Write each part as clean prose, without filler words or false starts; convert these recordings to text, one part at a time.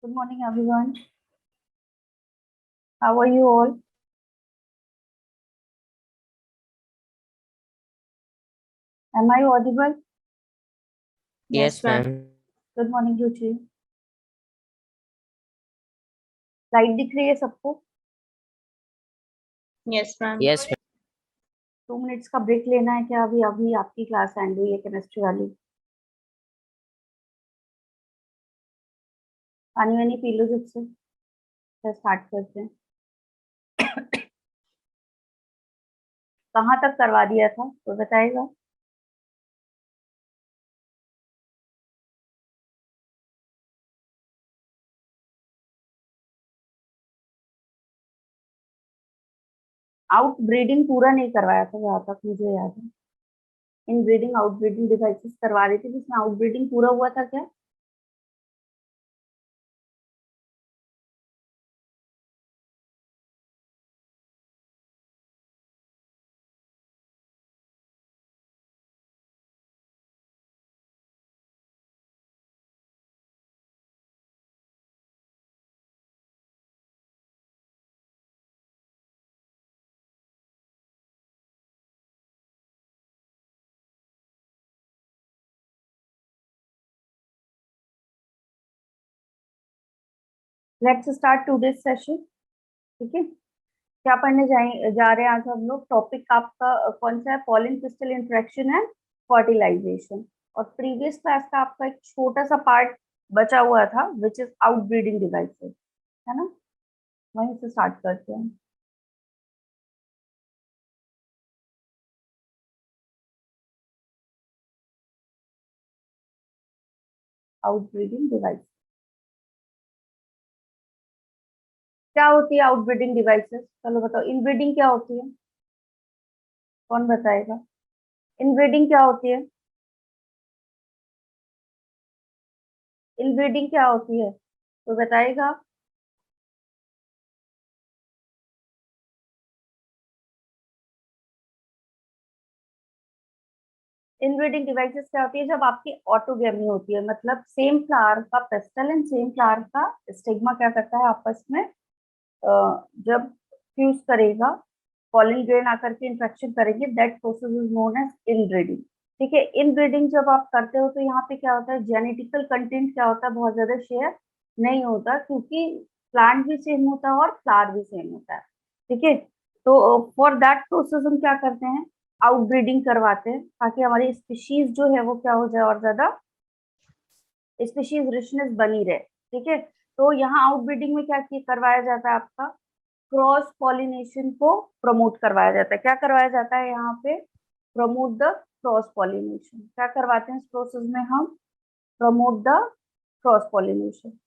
Good morning, everyone. How are you all? Am I audible? Yes, ma'am. Good morning, Ruchi. Light दिख रही है सबको? Yes ma'am. Yes, ma'am. 2 minutes का break लेना है क्या? अभी अभी आपकी क्लास एंड हुई है केमिस्ट्री वाली। पानी वानी पी लो जब से, फिर स्टार्ट करते हैं। कहाँ तक करवा दिया था तो बताएगा। आउट ब्रीडिंग पूरा नहीं करवाया था जहाँ तक मुझे याद है। इन ब्रीडिंग आउट ब्रीडिंग डिवाइसेस करवा रही थी, जिसमें आउट ब्रीडिंग पूरा हुआ था क्या? Let's start today's session. ठीक है, क्या पढ़ने जा रहे हैं आज हम लोग? टॉपिक आपका कौन सा है? Pollen crystal interaction and fertilisation. और प्रीवियस क्लास का आपका एक छोटा सा पार्ट बचा हुआ था विच इज आउटब्रीडिंग डिवाइसेस, है ना? वहीं से स्टार्ट करते हैं। आउटब्रीडिंग डिवाइस क्या होती है? आउटब्रीडिंग डिवाइसेस, चलो बताओ। इनब्रीडिंग क्या होती है? कौन बताएगा? इनब्रीडिंग क्या होती है? इनब्रीडिंग क्या होती है तो बताएगा। इनब्रीडिंग डिवाइसेस क्या होती है? जब आपकी ऑटोगेमी होती है, मतलब सेम फ्लावर का पेस्टल एंड सेम फ्लावर का स्टिग्मा क्या करता है आपस में जब फ्यूज करेगा, पॉलिन ग्रेन आकर के इंट्रैक्शन करेंगे, that process is known as inbreeding. ठीक है, इनब्रीडिंग जब आप करते हो तो यहाँ पे क्या होता है, जेनेटिकल कंटेंट क्या होता है, बहुत ज्यादा शेयर नहीं होता, क्योंकि प्लांट भी सेम होता है और फ्लावर भी सेम होता है। ठीक है, तो फॉर दैट प्रोसेस हम क्या करते हैं, आउटब्रीडिंग करवाते हैं, ताकि हमारी स्पीशीज जो है वो क्या हो जाए, और ज्यादा स्पीशीज रिचनेस बनी रहे। ठीक है, तो यहाँ आउटब्रीडिंग में क्या करवाया जाता है, आपका क्रॉस पॉलिनेशन को प्रमोट करवाया जाता है। क्या करवाया जाता है यहाँ पे? Promote the cross pollination. क्या करवाते हैं इस प्रोसेस में हम? Promote the cross pollination.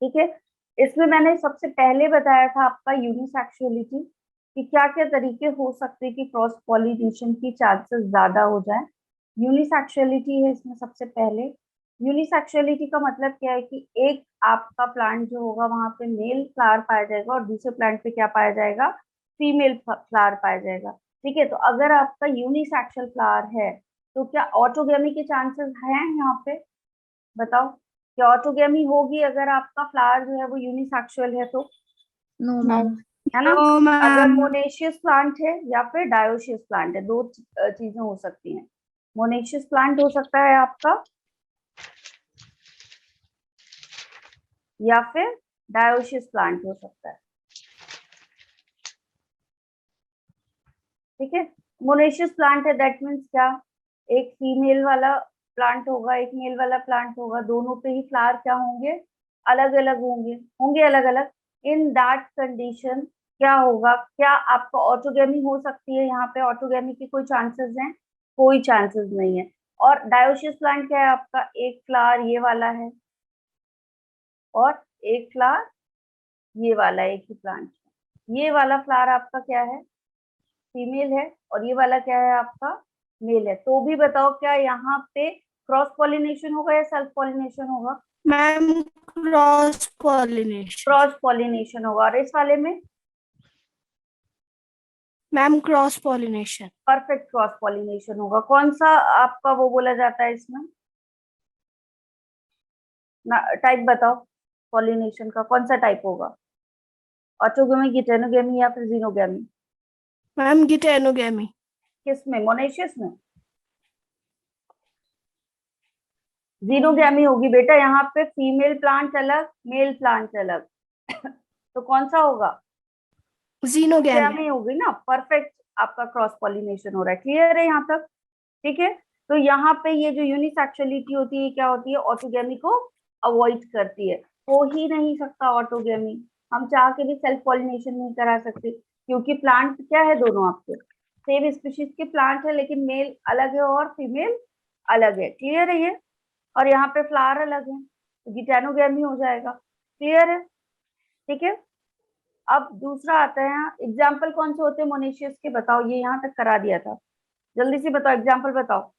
ठीक है, इसमें मैंने सबसे पहले बताया था आपका यूनिसेक्सुअलिटी, कि क्या क्या तरीके हो सकते हैं कि क्रॉस पॉलिनेशन की चांसेस ज्यादा हो जाए। यूनिसेक्सुअलिटी है इसमें सबसे पहले। यूनिसेक्सुअलिटी का मतलब क्या है कि एक आपका प्लांट जो होगा वहां पे मेल फ्लावर पाया जाएगा और दूसरे प्लांट पे क्या पाया जाएगा, फीमेल फ्लावर पाया जाएगा। ठीक है, तो अगर आपका यूनिसेक्सुअल फ्लावर है तो क्या ऑटोगेमी के चांसेस हैं यहाँ पे? बताओ, क्या ऑटोगेमी होगी अगर आपका फ्लावर जो है वो यूनिसेक्सुअल है तो? No ma'am. है ना? No ma'am. अगर मोनेशियस प्लांट है या फिर डायोशियस प्लांट है, दो चीजें हो सकती हैं। मोनेशियस प्लांट हो सकता है आपका, या फिर डायोशियस प्लांट हो सकता है। ठीक है, मोनेशियस प्लांट है दैट मीन्स क्या, एक फीमेल वाला प्लांट होगा, एक मेल वाला प्लांट होगा, दोनों पे ही फ्लावर क्या होंगे, अलग अलग होंगे, होंगे अलग अलग। इन दैट कंडीशन क्या होगा, क्या आपको ऑटोगेमी हो सकती है? यहाँ पे ऑटोगेमी के कोई चांसेस हैं? कोई चांसेस नहीं है। और डायोशियस प्लांट क्या है आपका, एक फ्लावर ये वाला है और एक फ्लावर ये वाला है, एक ही प्लांट। ये वाला फ्लावर आपका क्या है, फीमेल है, और ये वाला क्या है आपका, मेल है। तो भी बताओ क्या यहाँ पे क्रॉस पॉलिनेशन होगा या सेल्फ पॉलिनेशन होगा? Ma'am cross pollination. Cross pollination होगा। और इस वाले में? Ma'am cross pollination. Perfect, cross pollination होगा। कौन सा आपका वो बोला जाता है इसमें? टाइप बताओ, पॉलिनेशन का कौन सा टाइप होगा? ऑटोगेमी, गिटेनोगेमी या फिर जीनोगेमी? मैम गिटेनोगेमी। किसमें? मोनेशियस में? जीनोगेमी होगी बेटा, यहाँ पे फीमेल प्लांट अलग, मेल प्लांट अलग। तो कौन सा होगा? जीनोगेमी होगी ना। परफेक्ट, आपका क्रॉस पॉलिनेशन हो रहा है। क्लियर है यहाँ तक? ठीक है। तो यहाँ पे ये जो यूनिसेक्सुअलिटी होती है क्या होती है? ऑटोगेमी को अवॉइड करती है। हो ही नहीं सकता ऑटोगेमी, हम चाह के भी सेल्फ पॉलिनेशन नहीं करा सकते, क्योंकि प्लांट क्या है, दोनों आपके सेम स्पीशीज के प्लांट है, लेकिन मेल अलग है और फीमेल अलग है। क्लियर है ये? और यहाँ पे फ्लावर अलग है, तो गिटेनोगेमी हो जाएगा। क्लियर है? ठीक है। अब दूसरा आता है, एग्जाम्पल कौन से होते हैं मोनेशियस के? बताओ, ये यहाँ तक करा दिया था, जल्दी से बताओ, एग्जाम्पल बताओ।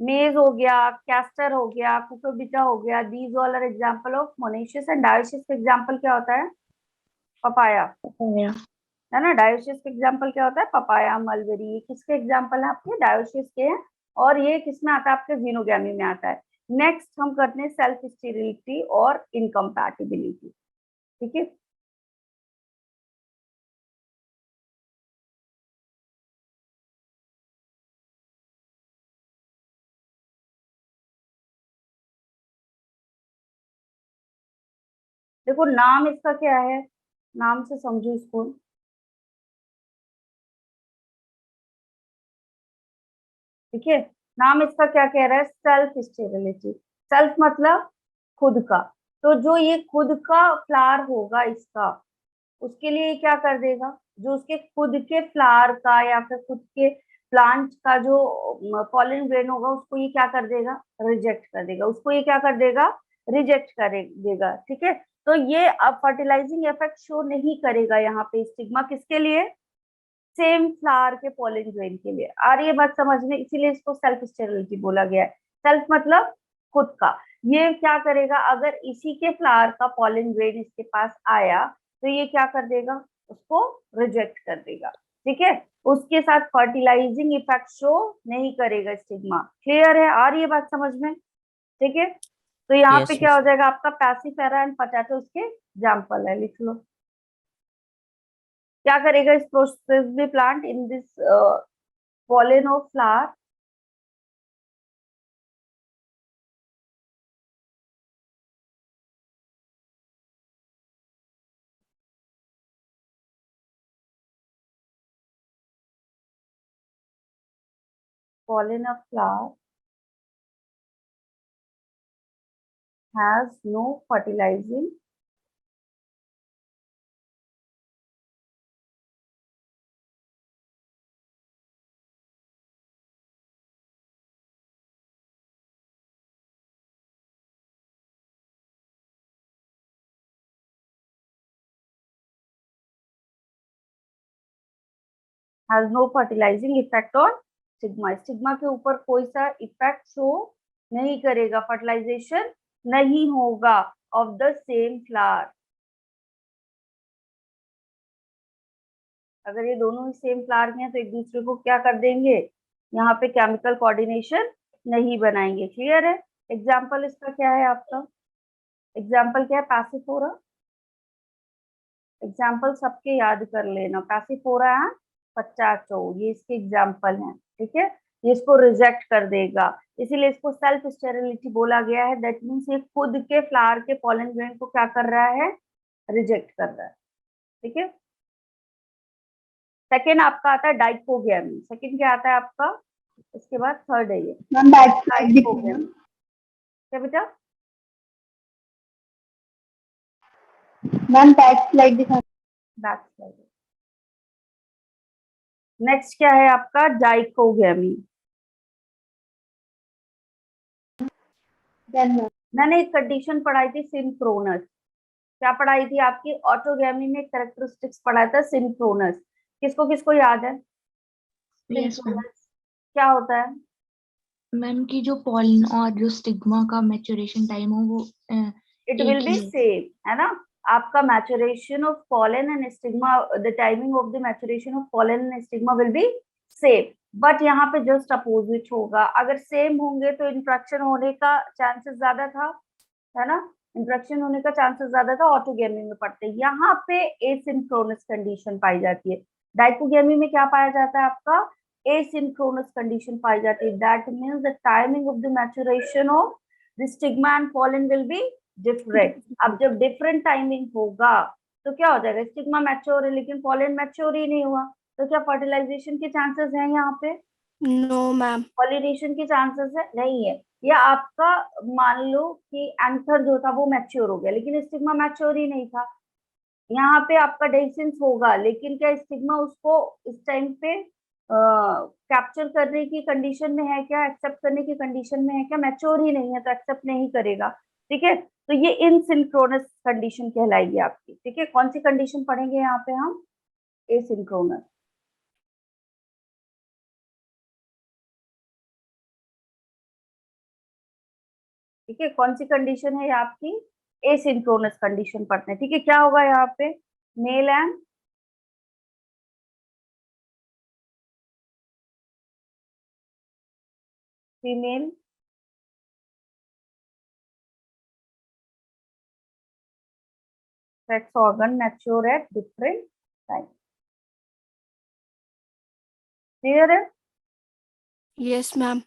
मेज हो गया, कैस्टर हो गया, कुकुरबिटा हो गया। These all are example of monoecious. And dioecious का एग्जाम्पल क्या होता है? पपाया, है ना। डायोसिस का एग्जाम्पल क्या होता है? Papaya, mulberry. ये किसके एग्जाम्पल है? आपके डायोसिस के हैं। और ये किसमें आता है? आपके जीनोगेमी में आता है। नेक्स्ट हम करते हैं सेल्फ स्टेरिलिटी और इनकम्पैटिबिलिटी। ठीक है। देखो नाम इसका क्या है, नाम से समझो इसको। ठीक है। नाम इसका क्या कह रहा है? Self sterility. सेल्फ मतलब खुद का। तो जो ये खुद का फ्लावर होगा इसका, उसके लिए ये क्या कर देगा? जो उसके खुद के फ्लावर का या फिर खुद के प्लांट का जो पॉलन ग्रेन होगा, उसको ये क्या कर देगा? रिजेक्ट कर देगा। उसको ये क्या कर देगा? रिजेक्ट कर देगा। ठीक है। तो ये अब फर्टिलाइजिंग इफेक्ट शो नहीं करेगा यहाँ पे स्टिग्मा। किसके लिए? सेम फ्लावर के पॉलन ग्रेन के लिए। आ रही है बात समझ में? इसीलिए इसको सेल्फ स्टेरिलिटी बोला गया है। सेल्फ मतलब खुद का। ये क्या करेगा? अगर इसी के फ्लावर का पॉलन ग्रेन इसके पास आया, तो ये क्या कर देगा? उसको रिजेक्ट कर देगा। ठीक है। उसके साथ फर्टिलाइजिंग इफेक्ट शो नहीं करेगा स्टिग्मा। क्लियर है? आ रही है बात समझ में? ठीक है। तो यहाँ पे Yes, क्या yes. हो जाएगा? आपका पैसिफेरा एंड पोटैटो उसके एग्जाम्पल है, लिख लो। क्या करेगा इस प्रोसेस में plant in this pollen of flower? Pollen of flower has no fertilizing effect on stigma. Stigma के ऊपर कोई सा इफेक्ट शो नहीं करेगा, फर्टिलाइजेशन नहीं होगा ऑफ द सेम फ्लावर। अगर ये दोनों ही सेम फ्लावर के हैं तो एक दूसरे को क्या कर देंगे? यहाँ पे केमिकल कोऑर्डिनेशन नहीं बनाएंगे। क्लियर है? एग्जाम्पल इसका क्या है आपका? एग्जाम्पल क्या है? पैसिफोरा। एग्जाम्पल सबके याद कर लेना। पैसिफोरा है, पचाचो, ये इसके एग्जाम्पल हैं। ठीक है। ये इसको रिजेक्ट कर देगा, इसीलिए इसको सेल्फ स्टेरिलिटी बोला गया है। दैट मीन्स ये खुद के फ्लावर के पॉलन ग्रेन को क्या कर रहा है? रिजेक्ट कर रहा है। ठीक है। सेकेंड आपका आता है डाइकोगेमी। सेकेंड क्या आता है आपका? इसके बाद थर्ड है ये डाइकोगेमी। क्या बेटा? मैम बैक स्लाइड दिखा। Back slide. नेक्स्ट क्या है आपका? डाइकोगेमी। मैंने एक कंडीशन पढ़ाई थी, सिंक्रोनस। क्या पढ़ाई थी आपकी? ऑटोगेमी में कैरेक्टरिस्टिक्स पढ़ाया था, सिंक्रोनस। किसको किसको याद है? Yes, सिंक्रोनस क्या होता है? मैम की जो पॉलन और जो स्टिग्मा का मैच्योरेशन टाइम हो वो इट विल बी सेम, है ना। आपका maturation of pollen and stigma, the timing of the maturation of pollen and stigma will be same, but यहाँ पे जस्ट अपोजिट होगा। अगर सेम होंगे तो इंट्रैक्शन होने का चांसेस ज्यादा था, है ना। इंट्रैक्शन होने का चांसेस ज्यादा था ऑटोगेमी में पड़ते। यहाँ पे एसिंक्रोनस कंडीशन पाई जाती है। डाइकोगेमी में क्या पाया जाता है आपका, एसिंक्रोनस कंडीशन पाई जाती है। That means the timing of the maturation of the stigma and pollen will be different. अब जब डिफरेंट टाइमिंग होगा तो क्या हो जाएगा, स्टिग्मा मैच्योर है लेकिन पॉलन मैच्योर ही नहीं हुआ, तो क्या फर्टिलाइजेशन के चांसेस हैं यहाँ पे, No, ma'am. पॉलिनेशन के चांसेस है, नहीं है। या आपका मान लो कि एंथर जो था वो मैच्योर हो गया लेकिन स्टिग्मा मैच्योर ही नहीं था, यहाँ पे आपका डेhiscence होगा लेकिन क्या स्टिग्मा उसको इस टाइम पे कैप्चर करने की कंडीशन में है क्या, एक्सेप्ट करने की कंडीशन में है क्या, मैच्योर ही नहीं है तो एक्सेप्ट नहीं करेगा। ठीक है, तो ये इनसिंक्रोनस कंडीशन कहलाएगी आपकी। ठीक है, कौन सी कंडीशन पढ़ेंगे यहाँ पे हम, एसिंक्रोनस। ठीक है, कौन सी कंडीशन है ये आपकी, एसिंक्रोनस कंडीशन पढ़ते हैं। ठीक है, क्या होगा यहाँ पे, male and female sex organ mature at different time. Clear है। Yes, ma'am.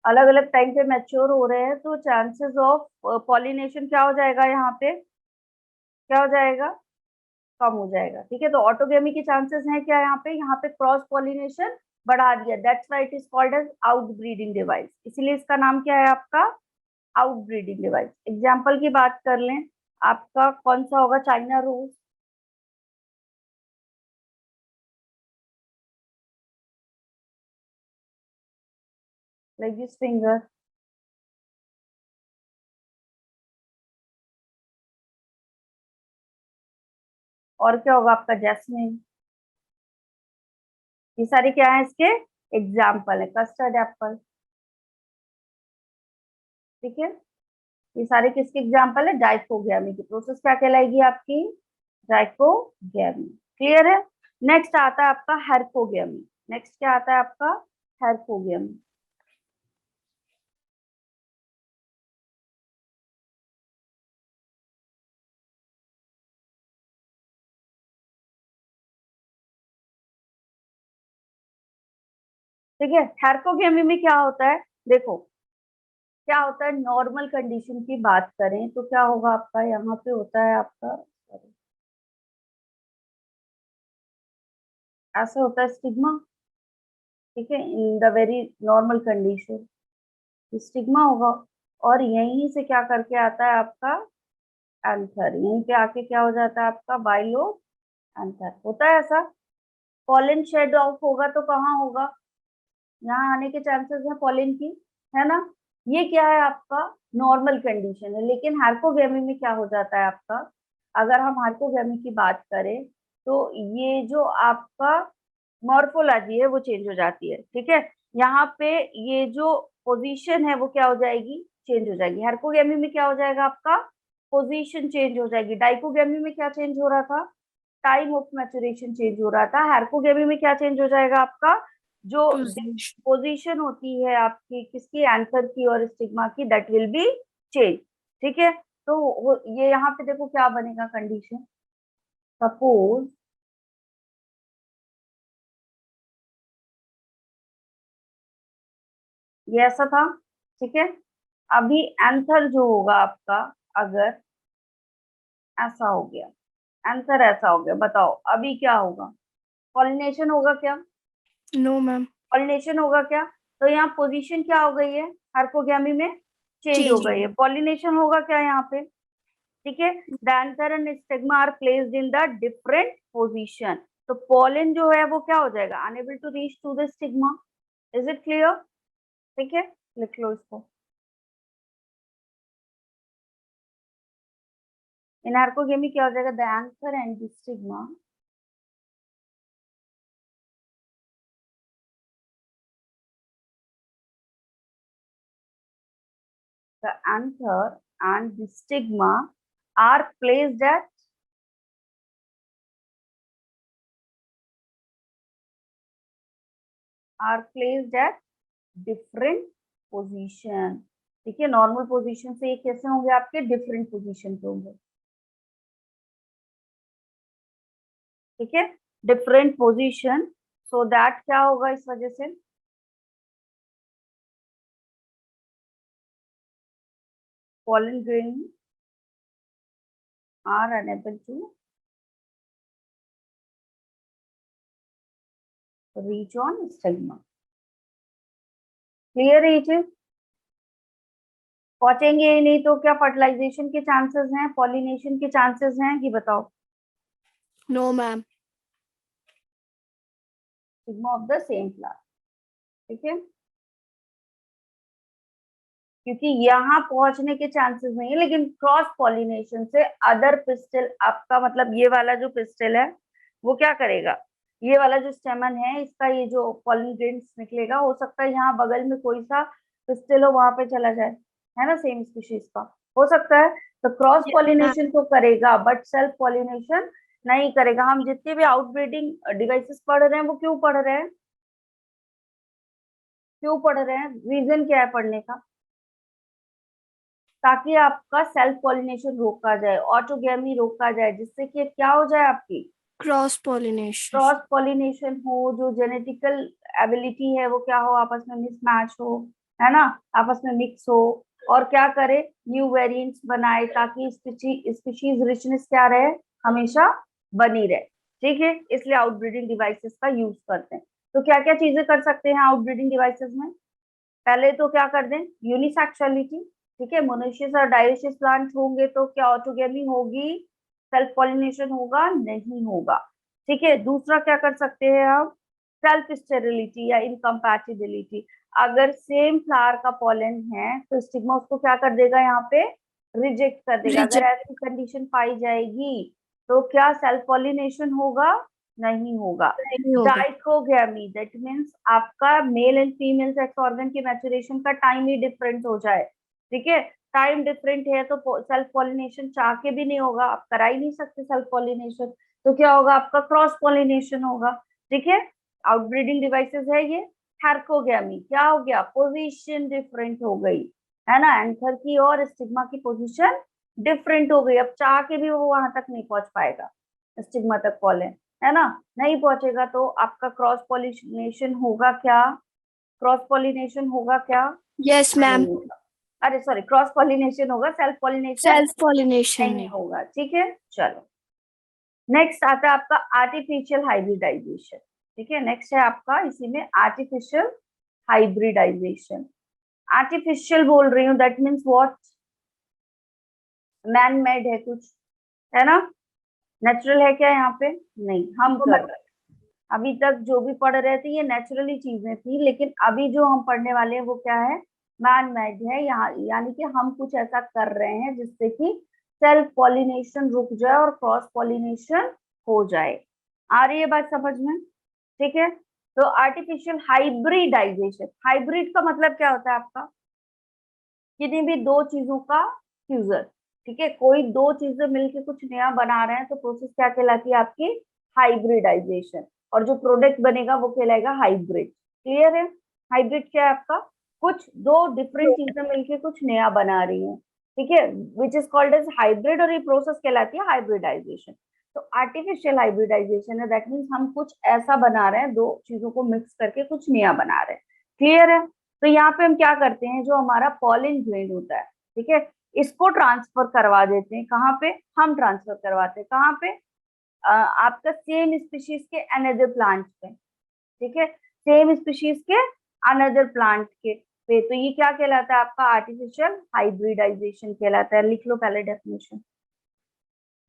अलग अलग टाइम पे मैच्योर हो रहे हैं तो चांसेस ऑफ पॉलिनेशन क्या हो जाएगा यहाँ पे, क्या हो जाएगा, कम हो जाएगा। ठीक है, तो ऑटोगेमी के चांसेस हैं क्या यहाँ पे, यहाँ पे क्रॉस पॉलिनेशन बढ़ा दिया, that's why it is called as outbreeding device, इसीलिए इसका नाम क्या है आपका, आउटब्रीडिंग डिवाइस। एग्जाम्पल की बात कर लें, आपका कौन सा होगा, China rose, like this finger, और क्या होगा आपका, जैस्मिन। ये सारे क्या है इसके एग्जाम्पल है, कस्टर्ड एप्पल। ठीक है, ये सारे किसके एग्जाम्पल है, डाइकोगैमी की प्रोसेस क्या कहलाएगी आपकी, डाइकोगैमी। क्लियर है। नेक्स्ट आता है आपका हेरकोगैमी। नेक्स्ट क्या आता है आपका, हेरकोगैमी। ठीक है, हेरकोगैमी में क्या होता है, देखो क्या होता है, नॉर्मल कंडीशन की बात करें तो क्या होगा आपका, यहाँ पे होता है आपका, ऐसा होता है स्टिग्मा। ठीक है, in the very normal condition stigma होगा, और यहीं से क्या करके आता है आपका एंथर, यहीं पे आके क्या हो जाता है आपका बाइलो एंथर, होता है ऐसा। पॉलन शेड ऑफ होगा तो कहाँ होगा, यहाँ आने के चांसेस है पॉलन की, है ना। ये क्या है आपका नॉर्मल कंडीशन है, लेकिन हार्कोगेमी में क्या हो जाता है आपका, अगर हम हार्कोगेमी की बात करें तो ये जो आपका मॉर्फोलॉजी है वो चेंज हो जाती है। ठीक है, यहाँ पे ये जो पोजीशन है वो क्या हो जाएगी, चेंज हो जाएगी। हार्कोगेमी में क्या हो जाएगा आपका, पोजीशन चेंज हो जाएगी। डाइकोगेमी में क्या चेंज हो रहा था, टाइम ऑफ मैच्योरेशन चेंज हो रहा था। हार्कोगेमी में क्या चेंज हो जाएगा आपका, जो Position. पोजीशन होती है आपकी किसकी, एंथर की और स्टिग्मा की, दैट विल बी चेंज। ठीक है, तो ये यहाँ पे देखो क्या बनेगा कंडीशन, सपोज ये ऐसा था। ठीक है, अभी एंथर जो होगा आपका, अगर ऐसा हो गया, आंसर ऐसा हो गया, बताओ अभी क्या होगा, पॉलिनेशन होगा क्या, No, ma'am. पॉलिनेशन होगा क्या, तो यहाँ पोजीशन क्या हो गई है, हार्कोगेमी में चेंज हो Change. गई है, पॉलिनेशन होगा क्या यहाँ पे। ठीक है, the anther and stigma are placed in the different position, तो पॉलन जो है वो क्या हो जाएगा, unable to reach to the stigma. Is it clear. ठीक है, लिख लो इसको। इन हार्कोगेमी क्या हो जाएगा, the anther and the stigma the anther and the stigma are placed at different position. ठीक है, नॉर्मल पोजीशन से ये कैसे होंगे आपके डिफरेंट पोजीशन पे होंगे. ठीक है, डिफरेंट पोजीशन, सो दैट क्या होगा इस वजह से pollen grain are unable to reach on stigma. Clear है ये चीज? पहुंचेंगे ही नहीं तो क्या फर्टिलाइजेशन के चांसेस हैं, पॉलिनेशन के चांसेस हैं कि बताओ? No, ma'am. Stigma of the same flower. ठीक है, क्योंकि यहाँ पहुंचने के चांसेस नहीं है, लेकिन क्रॉस पॉलिनेशन से अदर पिस्टल, आपका मतलब ये वाला जो पिस्टल है वो क्या करेगा, ये वाला जो स्टेमन है इसका ये जो पॉलिन ग्रेन्स निकलेगा, हो सकता है यहाँ बगल में कोई सा पिस्टल हो वहां पे चला जाए, है ना, सेम स्पीशीज का हो सकता है. तो क्रॉस पॉलिनेशन तो करेगा बट सेल्फ पॉलिनेशन नहीं करेगा. हम जितने भी आउटब्रीडिंग डिवाइसेस पढ़ रहे हैं वो क्यों पढ़ रहे हैं, क्यों पढ़ रहे हैं, रीजन क्या है पढ़ने का? ताकि आपका सेल्फ पॉलिनेशन रोका जाए, ऑटोगेमी रोका जाए, जिससे कि क्या हो जाए आपकी Cross pollination. क्रॉस पॉलिनेशन हो, जो जेनेटिकल एबिलिटी है वो क्या हो, आपस में मिसमैच हो, है ना, आपस में मिक्स हो, और क्या करे, न्यू वेरिएंट्स बनाए, ताकि स्पीशीज रिचनेस क्या रहे, हमेशा बनी रहे. ठीक है, इसलिए आउटब्रीडिंग डिवाइसेस का यूज करते हैं. तो क्या क्या चीजें कर सकते हैं आउटब्रीडिंग डिवाइसेस में? पहले तो क्या कर दें, यूनिसेक्सुअलिटी. ठीक है, मोनोशियस और डायोशियस प्लांट होंगे तो क्या ऑटोगेमी होगी, सेल्फ पॉलिनेशन होगा, नहीं होगा. ठीक है, दूसरा क्या कर सकते हैं हम, सेल्फ स्टेरिलिटी या इनकम्पैटिबिलिटी. अगर सेम फ्लावर का पॉलन है तो स्टिग्मा उसको क्या कर देगा, यहाँ पे रिजेक्ट कर देगा. अगर Reject. ऐसी कंडीशन पाई जाएगी तो क्या सेल्फ पॉलिनेशन होगा, नहीं होगा. नहीं होगा. डाइकोगेमी, दैट मीन्स आपका male and female sex organ की मैच्योरेशन का टाइम ही डिफरेंट हो जाए. ठीक है, टाइम डिफरेंट है तो सेल्फ पॉलिनेशन चाह के भी नहीं होगा, आप करा ही नहीं सकते सेल्फ पॉलिनेशन. तो क्या होगा, आपका क्रॉस पॉलिनेशन होगा. ठीक है, आउटब्रीडिंग डिवाइसेस है ये. थैर्कोगेमी, क्या हो गया, पोजीशन डिफरेंट हो गई, है ना, एंथर की और स्टिग्मा की पोजीशन डिफरेंट हो गई. अब चाह के भी वो वहां तक नहीं पहुंच पाएगा, स्टिग्मा तक पॉलन, है ना, नहीं पहुंचेगा. तो आपका क्रॉस पॉलिनेशन होगा क्या, क्रॉस पॉलिनेशन होगा क्या, Yes, नहीं ma'am. होगा. अरे सॉरी, क्रॉस पॉलिनेशन होगा, सेल्फ पॉलिनेशन Self pollination. नहीं होगा. ठीक है, चलो नेक्स्ट आता है आपका आर्टिफिशियल हाइब्रिडाइजेशन. ठीक है, नेक्स्ट है आपका इसी में आर्टिफिशियल हाइब्रिडाइजेशन. आर्टिफिशियल बोल रही हूँ, that means what, man made है कुछ, है ना, नेचुरल है क्या यहाँ पे, नहीं, हम कर रहे हैं. अभी तक जो भी पढ़ रहे थे ये नेचुरली चीजें थी, लेकिन अभी जो हम पढ़ने वाले हैं वो क्या है, मैन मेड है. यहाँ यानी कि हम कुछ ऐसा कर रहे हैं जिससे कि सेल्फ पॉलिनेशन रुक जाए और क्रॉस पॉलिनेशन हो जाए. आ रही है बात समझ में? ठीक है, तो आर्टिफिशियल हाइब्रिडाइजेशन, हाइब्रिड का मतलब क्या होता है आपका, किन्हीं भी दो चीजों का फ्यूजन. ठीक है, कोई दो चीजें मिलके कुछ नया बना रहे हैं तो प्रोसेस क्या कहलाती है आपकी, हाइब्रिडाइजेशन. और जो प्रोडक्ट बनेगा वो कहलाएगा हाइब्रिड. क्लियर है? हाइब्रिड क्या है आपका, कुछ दो डिफरेंट चीजें मिलके कुछ नया बना रही हैं. ठीक है, which is called as hybrid, और ये प्रोसेस कहलाती है हाइब्रिडाइजेशन. तो आर्टिफिशियल हाइब्रिडाइजेशन है, दैट मीन्स हम कुछ ऐसा बना रहे हैं, दो चीजों को मिक्स करके कुछ नया बना रहे हैं. क्लियर है? तो यहाँ पे हम क्या करते हैं, जो हमारा पॉलिन ग्रेन होता है, ठीक है, इसको ट्रांसफर करवा देते हैं. कहाँ पे हम ट्रांसफर करवाते हैं, कहाँ पे, आपका सेम स्पीशीज के अनदर प्लांट पे. ठीक है, सेम स्पीशीज के अनदर प्लांट के पे. तो ये क्या कहलाता है आपका, आर्टिफिशियल हाइब्रिडाइजेशन कहलाता है. लिख लो पहले डेफिनेशन,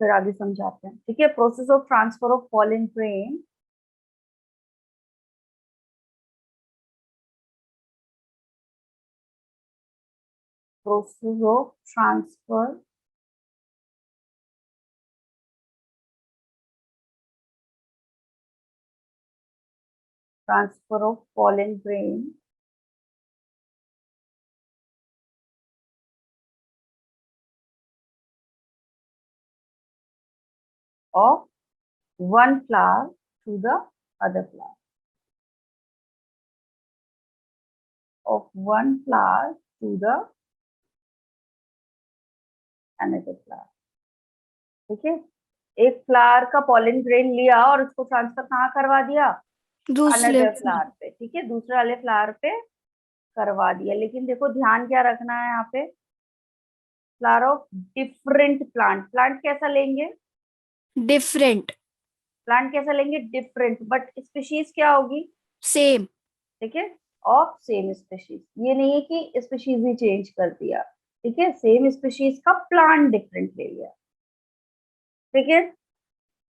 फिर आगे समझाते हैं. ठीक है, process of transfer of pollen grain, process of transfer of pollen grain of one flower to the other flower, of one flower to the another flower. ठीक है, एक फ्लावर का पॉलन ग्रेन लिया और उसको ट्रांसफर कहाँ करवा दिया, दूसरे अनदर फ्लावर पे, ठीक है, दूसरे वाले फ्लावर पे करवा दिया। लेकिन देखो ध्यान क्या रखना है यहाँ पे, flower of different plant, plant कैसा लेंगे, डिफरेंट, प्लांट कैसा लेंगे, डिफरेंट, बट स्पीशीज क्या होगी, सेम, ठीक है, ऑफ सेम स्पीशीज। ये नहीं है कि स्पीशीज ही चेंज कर दिया, ठीक है, सेम स्पीशीज का प्लांट डिफरेंट ले लिया, ठीक है।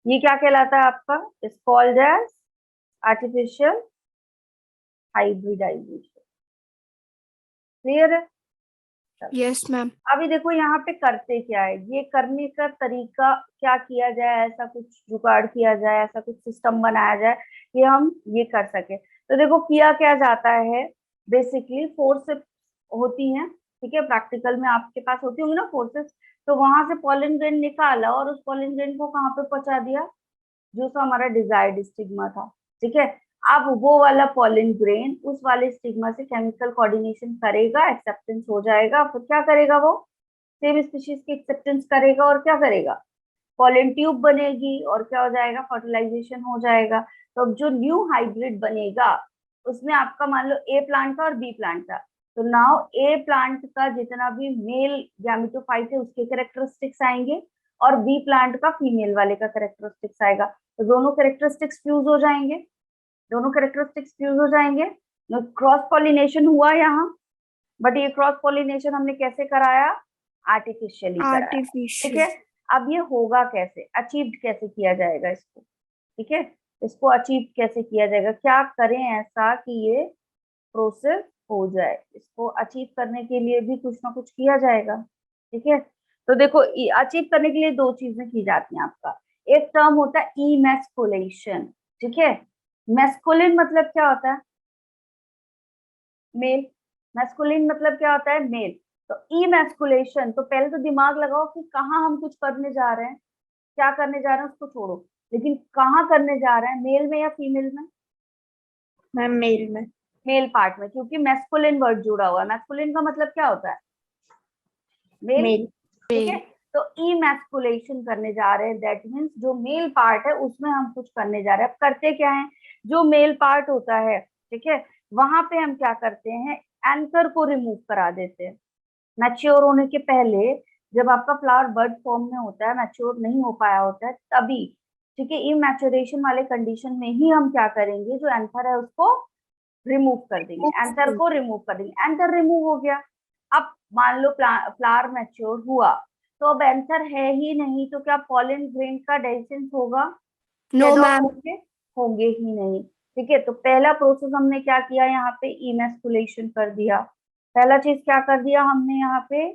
ये क्या कहलाता है आपका, is called as artificial hybridisation. Clear है? Yes ma'am. अभी देखो यहाँ पे करते क्या है, ये करने का तरीका क्या किया जाए, ऐसा कुछ जुगाड़ किया जाए, ऐसा कुछ सिस्टम बनाया जाए कि हम ये कर सके। तो देखो किया क्या जाता है, बेसिकली फोर्सेस होती हैं, ठीक है, प्रैक्टिकल में आपके पास होती होंगी ना फोर्सेस, तो वहां से पॉलन ग्रेन निकाला और उस पॉलन ग्रेन को कहाँ पे पहुंचा दिया, जो सा हमारा डिजायर्ड स्टिग्मा था, ठीक है। अब वो वाला पॉलन ग्रेन उस वाले स्टिग्मा से केमिकल कोऑर्डिनेशन करेगा, एक्सेप्टेंस हो जाएगा, फिर क्या करेगा, वो सेम स्पीशीज की एक्सेप्टेंस करेगा और क्या करेगा, पॉलन ट्यूब बनेगी और क्या हो जाएगा, फर्टिलाइजेशन हो जाएगा। तो अब जो न्यू हाइब्रिड बनेगा उसमें आपका मान लो ए प्लांट था और बी प्लांट था, तो नाउ ए प्लांट का जितना भी मेल गैमेटोफाइट है उसके कैरेक्टरिस्टिक्स आएंगे और बी प्लांट का फीमेल वाले का कैरेक्टरिस्टिक्स आएगा, तो दोनों कैरेक्टरिस्टिक्स फ्यूज हो जाएंगे, दोनों कैरेक्टरिस्टिक्स फ्यूज हो जाएंगे। क्रॉस पॉलिनेशन हुआ यहाँ, बट ये क्रॉस पॉलिनेशन हमने कैसे कराया, आर्टिफिशियली कराया, ठीक आर्टिफिशियल। है। अब ये होगा कैसे, अचीव कैसे किया जाएगा इसको, ठीक है, इसको अचीव कैसे किया जाएगा, क्या करें ऐसा कि ये प्रोसेस हो जाए, इसको अचीव करने के लिए भी कुछ ना कुछ किया जाएगा, ठीक है। तो देखो अचीव करने के लिए दो चीजें की जाती हैं आपका, एक टर्म होता है इमैस्कुलेशन, ठीक है, मैस्कुलिन मतलब क्या होता है, मेल, मैस्कुलिन मतलब क्या होता है, मेल। तो इमैस्कुलेशन, तो पहले तो दिमाग लगाओ कि कहाँ हम कुछ करने जा रहे हैं, क्या करने जा रहे हैं उसको छोड़ो, लेकिन कहाँ करने जा रहे हैं, मेल में या फीमेल में, मैम मेल में, मेल पार्ट में, क्योंकि मैस्कुलिन वर्ड जुड़ा हुआ है, मैस्कुलिन का मतलब क्या होता है, मेल, मेल, ठीक है। तो इमैस्कुलेशन करने जा रहे हैं, दैट मीन्स जो मेल पार्ट है उसमें हम कुछ करने जा रहे हैं। अब करते क्या है, जो मेल पार्ट होता है, ठीक है, वहां पे हम क्या करते हैं, एंकर को रिमूव करा देते हैं। मैच्योर होने के पहले, जब आपका फ्लावर बर्ड फॉर्म में होता है, मैच्योर नहीं हो पाया होता है तभी, ठीक है, इमैच्योरेशन वाले कंडीशन में ही हम क्या करेंगे, जो एंथर है उसको रिमूव कर देंगे, एंथर को रिमूव कर देंगे, एंथर रिमूव हो गया। अब मान लो फ्लावर मैच्योर हुआ, तो अब एंथर है ही नहीं, तो क्या पॉलन ग्रेन का डेसिंस होगा, नो मैम। होंगे, होंगे ही नहीं, ठीक है। तो पहला प्रोसेस हमने क्या किया, यहाँ पे इमैस्कुलेशन कर दिया, पहला चीज क्या कर दिया हमने यहाँ पे,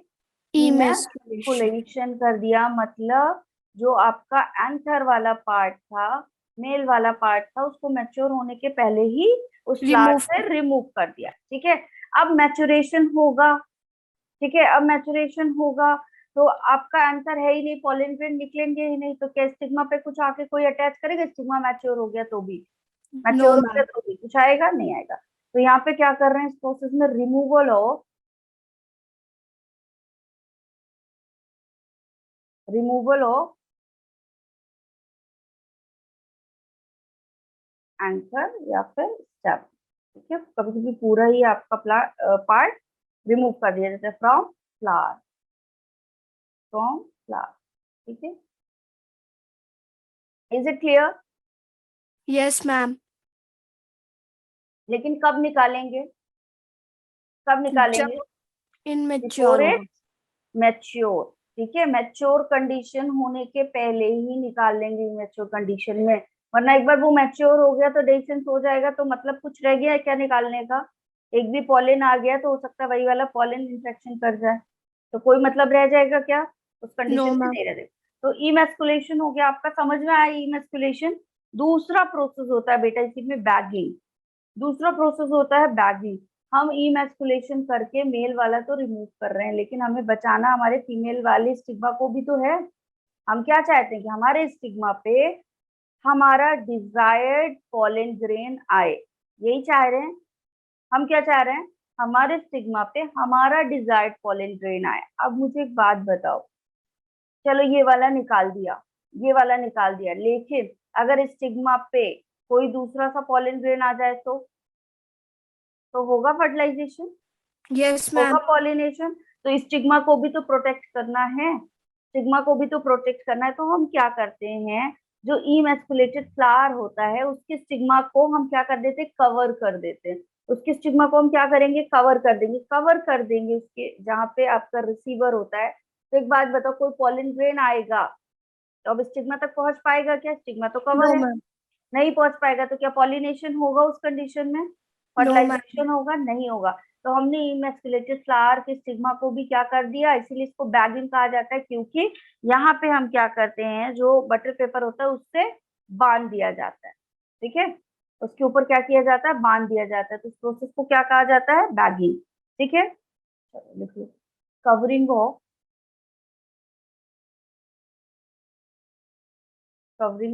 इमैस्कुलेशन। इमैस्कुलेशन कर दिया, मतलब जो आपका एंथर वाला पार्ट था, मेल वाला पार्ट था, उसको मैच्योर होने के पहले ही उस फ्लावर से रिमूव कर दिया, ठीक है। अब मैच्योरेशन होगा, ठीक है, अब मैच्योरेशन होगा तो आपका आंसर है ही नहीं, पॉलन ग्रेन निकलेंगे ही नहीं, तो क्या स्टिग्मा पे कुछ आके कोई अटैच करेगा, स्टिग्मा मैच्योर हो गया तो भी, मैच्योर हो गया तो भी कुछ आएगा नहीं आएगा। तो यहाँ पे क्या कर रहे हैं, इस प्रोसेस में रिमूवल ऑफ एंकर या फिर स्टेम, ठीक है, कभी कभी पूरा ही आपका पार्ट रिमूव कर दिया जाता है फ्रॉम फ्लावर, ठीक है। Is it clear? Yes ma'am. लेकिन कब निकालेंगे, कब निकालेंगे, इनमेच्योर मैच्योर, ठीक है, मैच्योर कंडीशन होने के पहले ही निकाल लेंगे मैच्योर कंडीशन में, वरना एक बार वो मैच्योर हो गया तो डेसेंस हो जाएगा, तो मतलब कुछ रह गया है क्या निकालने का, एक भी पॉलन आ गया तो हो सकता है वही वाला पॉलन इंफेक्शन कर जाए, तो कोई मतलब रह जाएगा क्या, उस कंडीशन में नहीं रह जाएगा। तो इमैस्कुलेशन हो गया आपका, समझ में आया इमैस्कुलेशन। दूसरा प्रोसेस होता है बेटा इसी में बैगिंग, दूसरा प्रोसेस होता है बैगिंग। हम इमैस्कुलेशन करके मेल वाला तो रिमूव कर रहे हैं, लेकिन हमें बचाना हमारे फीमेल वाले स्टिग्मा को भी तो है, हम क्या चाहते हैं कि हमारे स्टिग्मा पे हमारा डिजायर्ड पॉलन ग्रेन आए, यही चाह रहे हैं। हम क्या चाह रहे हैं, हमारे स्टिग्मा पे हमारा डिजायर्ड पॉलन ग्रेन आए। अब मुझे एक बात बताओ, चलो ये वाला निकाल दिया, ये वाला निकाल दिया, लेकिन अगर स्टिग्मा पे कोई दूसरा सा पॉलन ग्रेन आ जाए तो होगा फर्टिलाइजेशन, Yes, होगा ma'am. पॉलिनेशन। तो स्टिग्मा को भी तो प्रोटेक्ट करना है, स्टिग्मा को भी तो प्रोटेक्ट करना है। तो हम क्या करते हैं, जो इमैस्कुलेटेड फ्लावर होता है उसके स्टिग्मा को हम क्या कर देते हैं, कवर कर देते हैं। उसके स्टिग्मा को हम क्या करेंगे, कवर कर देंगे, कवर कर देंगे उसके जहाँ पे आपका रिसीवर होता है। तो एक बात बताओ, कोई पॉलन ग्रेन आएगा तो अब स्टिग्मा तक पहुंच पाएगा क्या, स्टिग्मा तो कवर No, है, ma'am. नहीं पहुंच पाएगा। तो क्या पॉलिनेशन होगा उस कंडीशन में, No, ma'am. फर्टिलाइजेशन होगा, नहीं होगा। तो हमने इमैस्कुलेटेड फ्लावर के स्टिग्मा को भी क्या कर दिया, इसीलिए इसको बैगिंग कहा जाता है, क्योंकि यहाँ पे हम क्या करते हैं, जो बटर पेपर होता है उससे बांध दिया जाता है, ठीक है, उसके ऊपर क्या किया जाता है, बांध दिया जाता है। तो इस प्रोसेस को क्या कहा जाता है, बैगिंग, ठीक है। चलो लिखिए, कवरिंग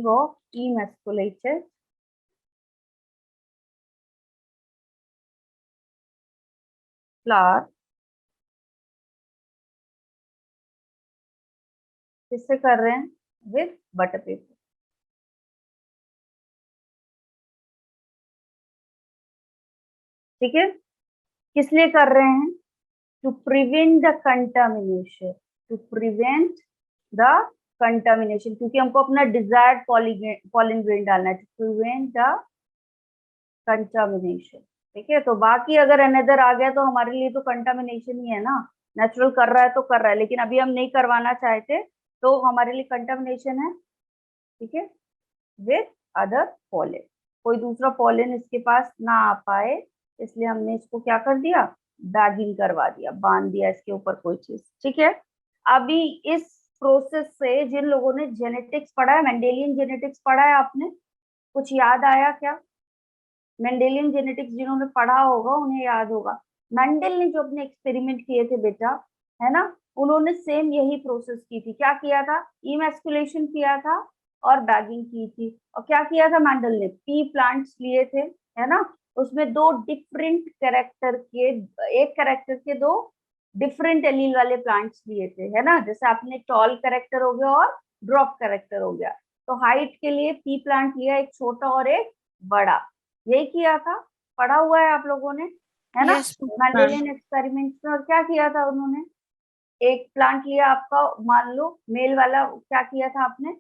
ऑफ इमैस्कुलेटेड फ्लावर, किससे कर रहे हैं, विद बटर पेपर, ठीक है। किस लिए कर रहे हैं, to prevent the contamination, to prevent the contamination, क्योंकि हमको अपना डिजायर्ड पॉलिन ग्रेन डालना है, टू प्रिवेंट द कंटामिनेशन, ठीक है। तो बाकी अगर अनदर आ गया तो हमारे लिए तो कंटामिनेशन ही है ना, नेचुरल कर रहा है तो कर रहा है, लेकिन अभी हम नहीं करवाना चाहते तो हमारे लिए कंटामिनेशन है, ठीक है, विथ अदर पॉलन। कोई दूसरा पॉलन इसके पास ना आ पाए, इसलिए हमने इसको क्या कर दिया, बैगिंग करवा दिया, बांध दिया इसके ऊपर कोई चीज, ठीक है। अभी इस प्रोसेस से जिन लोगों ने जेनेटिक्स पढ़ा है, मेंडेलियन जेनेटिक्स पढ़ा है आपने, कुछ याद आया क्या, मेंडेलियन जेनेटिक्स जिन्होंने पढ़ा होगा उन्हें याद होगा। मेंडल ने जो अपने एक्सपेरिमेंट किए थे बेटा, है ना, उन्होंने सेम यही प्रोसेस की थी। क्या किया था, इमैस्कुलेशन किया था और बैगिंग की थी। और क्या किया था मेंडल ने, पी प्लांट्स लिए थे, है ना, उसमें दो डिफरेंट कैरेक्टर के, एक कैरेक्टर के दो डिफरेंट एलील वाले प्लांट्स लिए थे, है ना, जैसे आपने टॉल कैरेक्टर हो गया और ड्रॉप कैरेक्टर हो गया। तो हाइट के लिए पी प्लांट लिया, एक छोटा और एक बड़ा, यही किया था, पढ़ा हुआ है आप लोगों ने, है ना, Yes, ma'am. मेंडेलियन एक्सपेरिमेंट्स में। और क्या किया था उन्होंने, एक प्लांट लिया आपका, मान लो मेल वाला, क्या किया था आपने,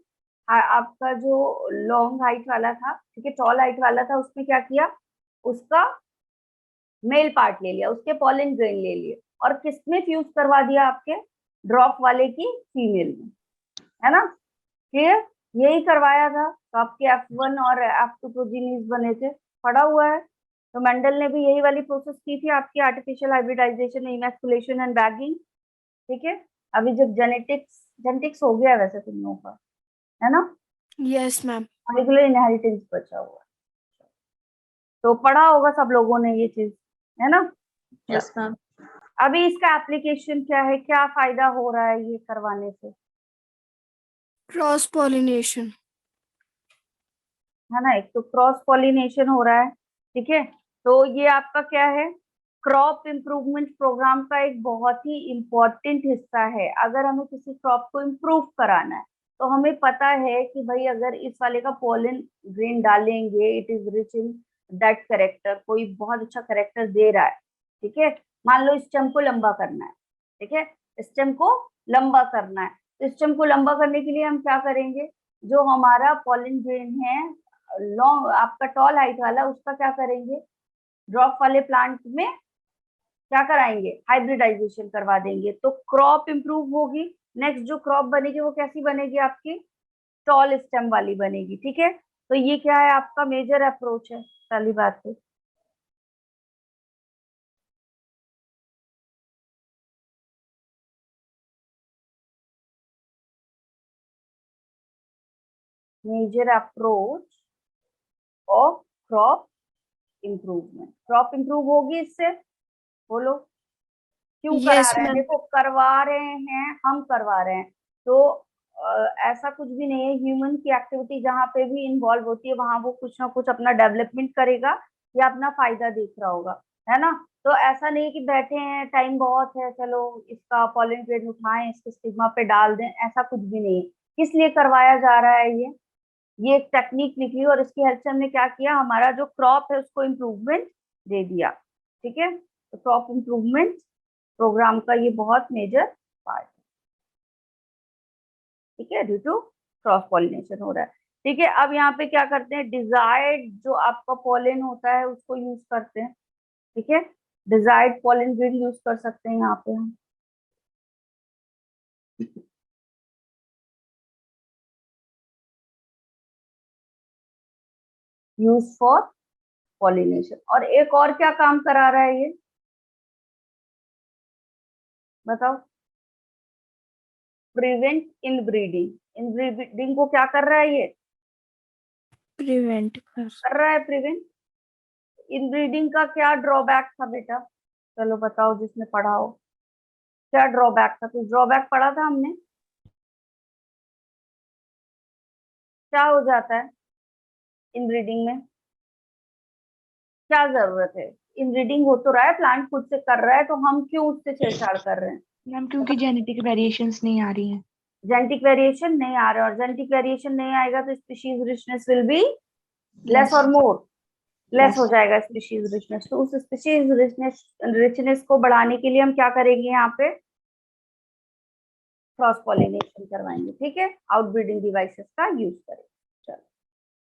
आपका जो लॉन्ग हाइट वाला था, ठीक है, टॉल हाइट वाला था, उसमें क्या किया, उसका मेल पार्ट ले लिया, उसके पॉलन ग्रेन ले लिए और किसमें फ्यूज करवा दिया, आपके ड्रॉप वाले की फीमेल में, है ना, क्लियर, यही करवाया था। तो आपके F1 और F2 प्रोजीनीज बने थे, पड़ा हुआ है। तो मेंडल ने भी यही वाली प्रोसेस की थी आपकी, artificial hybridisation, emasculation and bagging, ठीक है। अभी जब जेनेटिक्स जेनेटिक्स हो गया है वैसे तुम लोगों का, है ना, Yes, ma'am. मॉलिक्यूलर इनहेरिटेंस बचा हुआ है, तो पढ़ा होगा सब लोगों ने ये चीज, है ना। Yes ma'am. अभी इसका एप्लीकेशन क्या है, क्या फायदा हो रहा है ये करवाने से, Cross pollination. है ना, एक तो क्रॉस पॉलिनेशन हो रहा है, ठीक है। तो ये आपका क्या है, क्रॉप इम्प्रूवमेंट प्रोग्राम का एक बहुत ही इम्पोर्टेंट हिस्सा है। अगर हमें किसी क्रॉप को इम्प्रूव कराना है तो हमें पता है कि भाई अगर इस वाले का पॉलन ग्रेन डालेंगे, it is rich in that character, कोई बहुत अच्छा करेक्टर दे रहा है, ठीक है। मान लो स्टेम को लंबा करना है, ठीक है, स्टेम को लंबा करना है, तो स्टेम को लंबा करने के लिए हम क्या करेंगे, जो हमारा पॉलन ग्रेन है लॉन्ग, आपका टॉल हाइट वाला, उसका क्या करेंगे, ड्रॉप वाले प्लांट में क्या कराएंगे, हाइब्रिडाइजेशन करवा देंगे, तो क्रॉप इंप्रूव होगी। नेक्स्ट जो क्रॉप बनेगी वो कैसी बनेगी, आपकी टॉल स्टेम वाली बनेगी, ठीक है। तो ये क्या है, आपका मेजर अप्रोच है, पहली बात है। Major approach of crop improvement, crop improve होगी इससे, बोलो, क्यों करा Yes, रहे हैं, ma'am. देखो करवा रहे हैं, हम करवा रहे हैं, तो ऐसा कुछ भी नहीं है। ह्यूमन की एक्टिविटी जहाँ पे भी इन्वॉल्व होती है वहां वो कुछ ना कुछ अपना डेवलपमेंट करेगा या अपना फायदा देख रहा होगा, है ना। तो ऐसा नहीं कि बैठे हैं टाइम बहुत है चलो इसका पॉलन ग्रेन उठाएं इसके स्टिग्मा पे डाल दें, ऐसा कुछ भी नहीं है। किस लिए करवाया जा रहा है ये एक टेक्निक निकली और इसकी हेल्प से हमने क्या किया, हमारा जो क्रॉप है उसको इम्प्रूवमेंट दे दिया। ठीक है, तो क्रॉप इम्प्रूवमेंट प्रोग्राम का ये बहुत मेजर पार्ट है। ठीक है, ड्यू टू क्रॉस पॉलिनेशन हो रहा है। ठीक है, अब यहाँ पे क्या करते हैं, डिजायर्ड जो आपका पॉलन होता है उसको यूज करते हैं। ठीक है, डिजायर्ड पॉलन ग्रेन यूज कर सकते हैं यहाँ पे हम। Use for pollination. और एक और क्या काम करा रहा है ये बताओ, प्रिवेंट इनब्रीडिंग। इनब्रीडिंग को क्या कर रहा है ये, प्रिवेंट कर। कर रहा है प्रिवेंट। इनब्रीडिंग का क्या ड्रॉबैक था बेटा, चलो बताओ जिसने पढ़ा हो, क्या ड्रॉबैक था, कुछ ड्रॉबैक पढ़ा था हमने। क्या हो जाता है इनब्रीडिंग में, क्या जरूरत है, इनब्रीडिंग हो तो रहा है, प्लांट खुद से कर रहा है, तो हम क्यों उससे छेड़छाड़ कर रहे हैं। मैम क्योंकि जेनेटिक वेरिएशंस नहीं आ रही हैं। जेनेटिक वेरिएशन नहीं आ रहा है, और जेनेटिक वेरिएशन नहीं आएगा तो species richness will be less और मोर, लेस हो जाएगा स्पीशीज रिचनेस। तो उस स्पीशीज रिचनेस को बढ़ाने के लिए हम क्या करेंगे, यहाँ पे क्रॉस पॉलिनेशन करवाएंगे। ठीक है, आउटब्रीडिंग डिवाइसेस का यूज करेंगे। चलो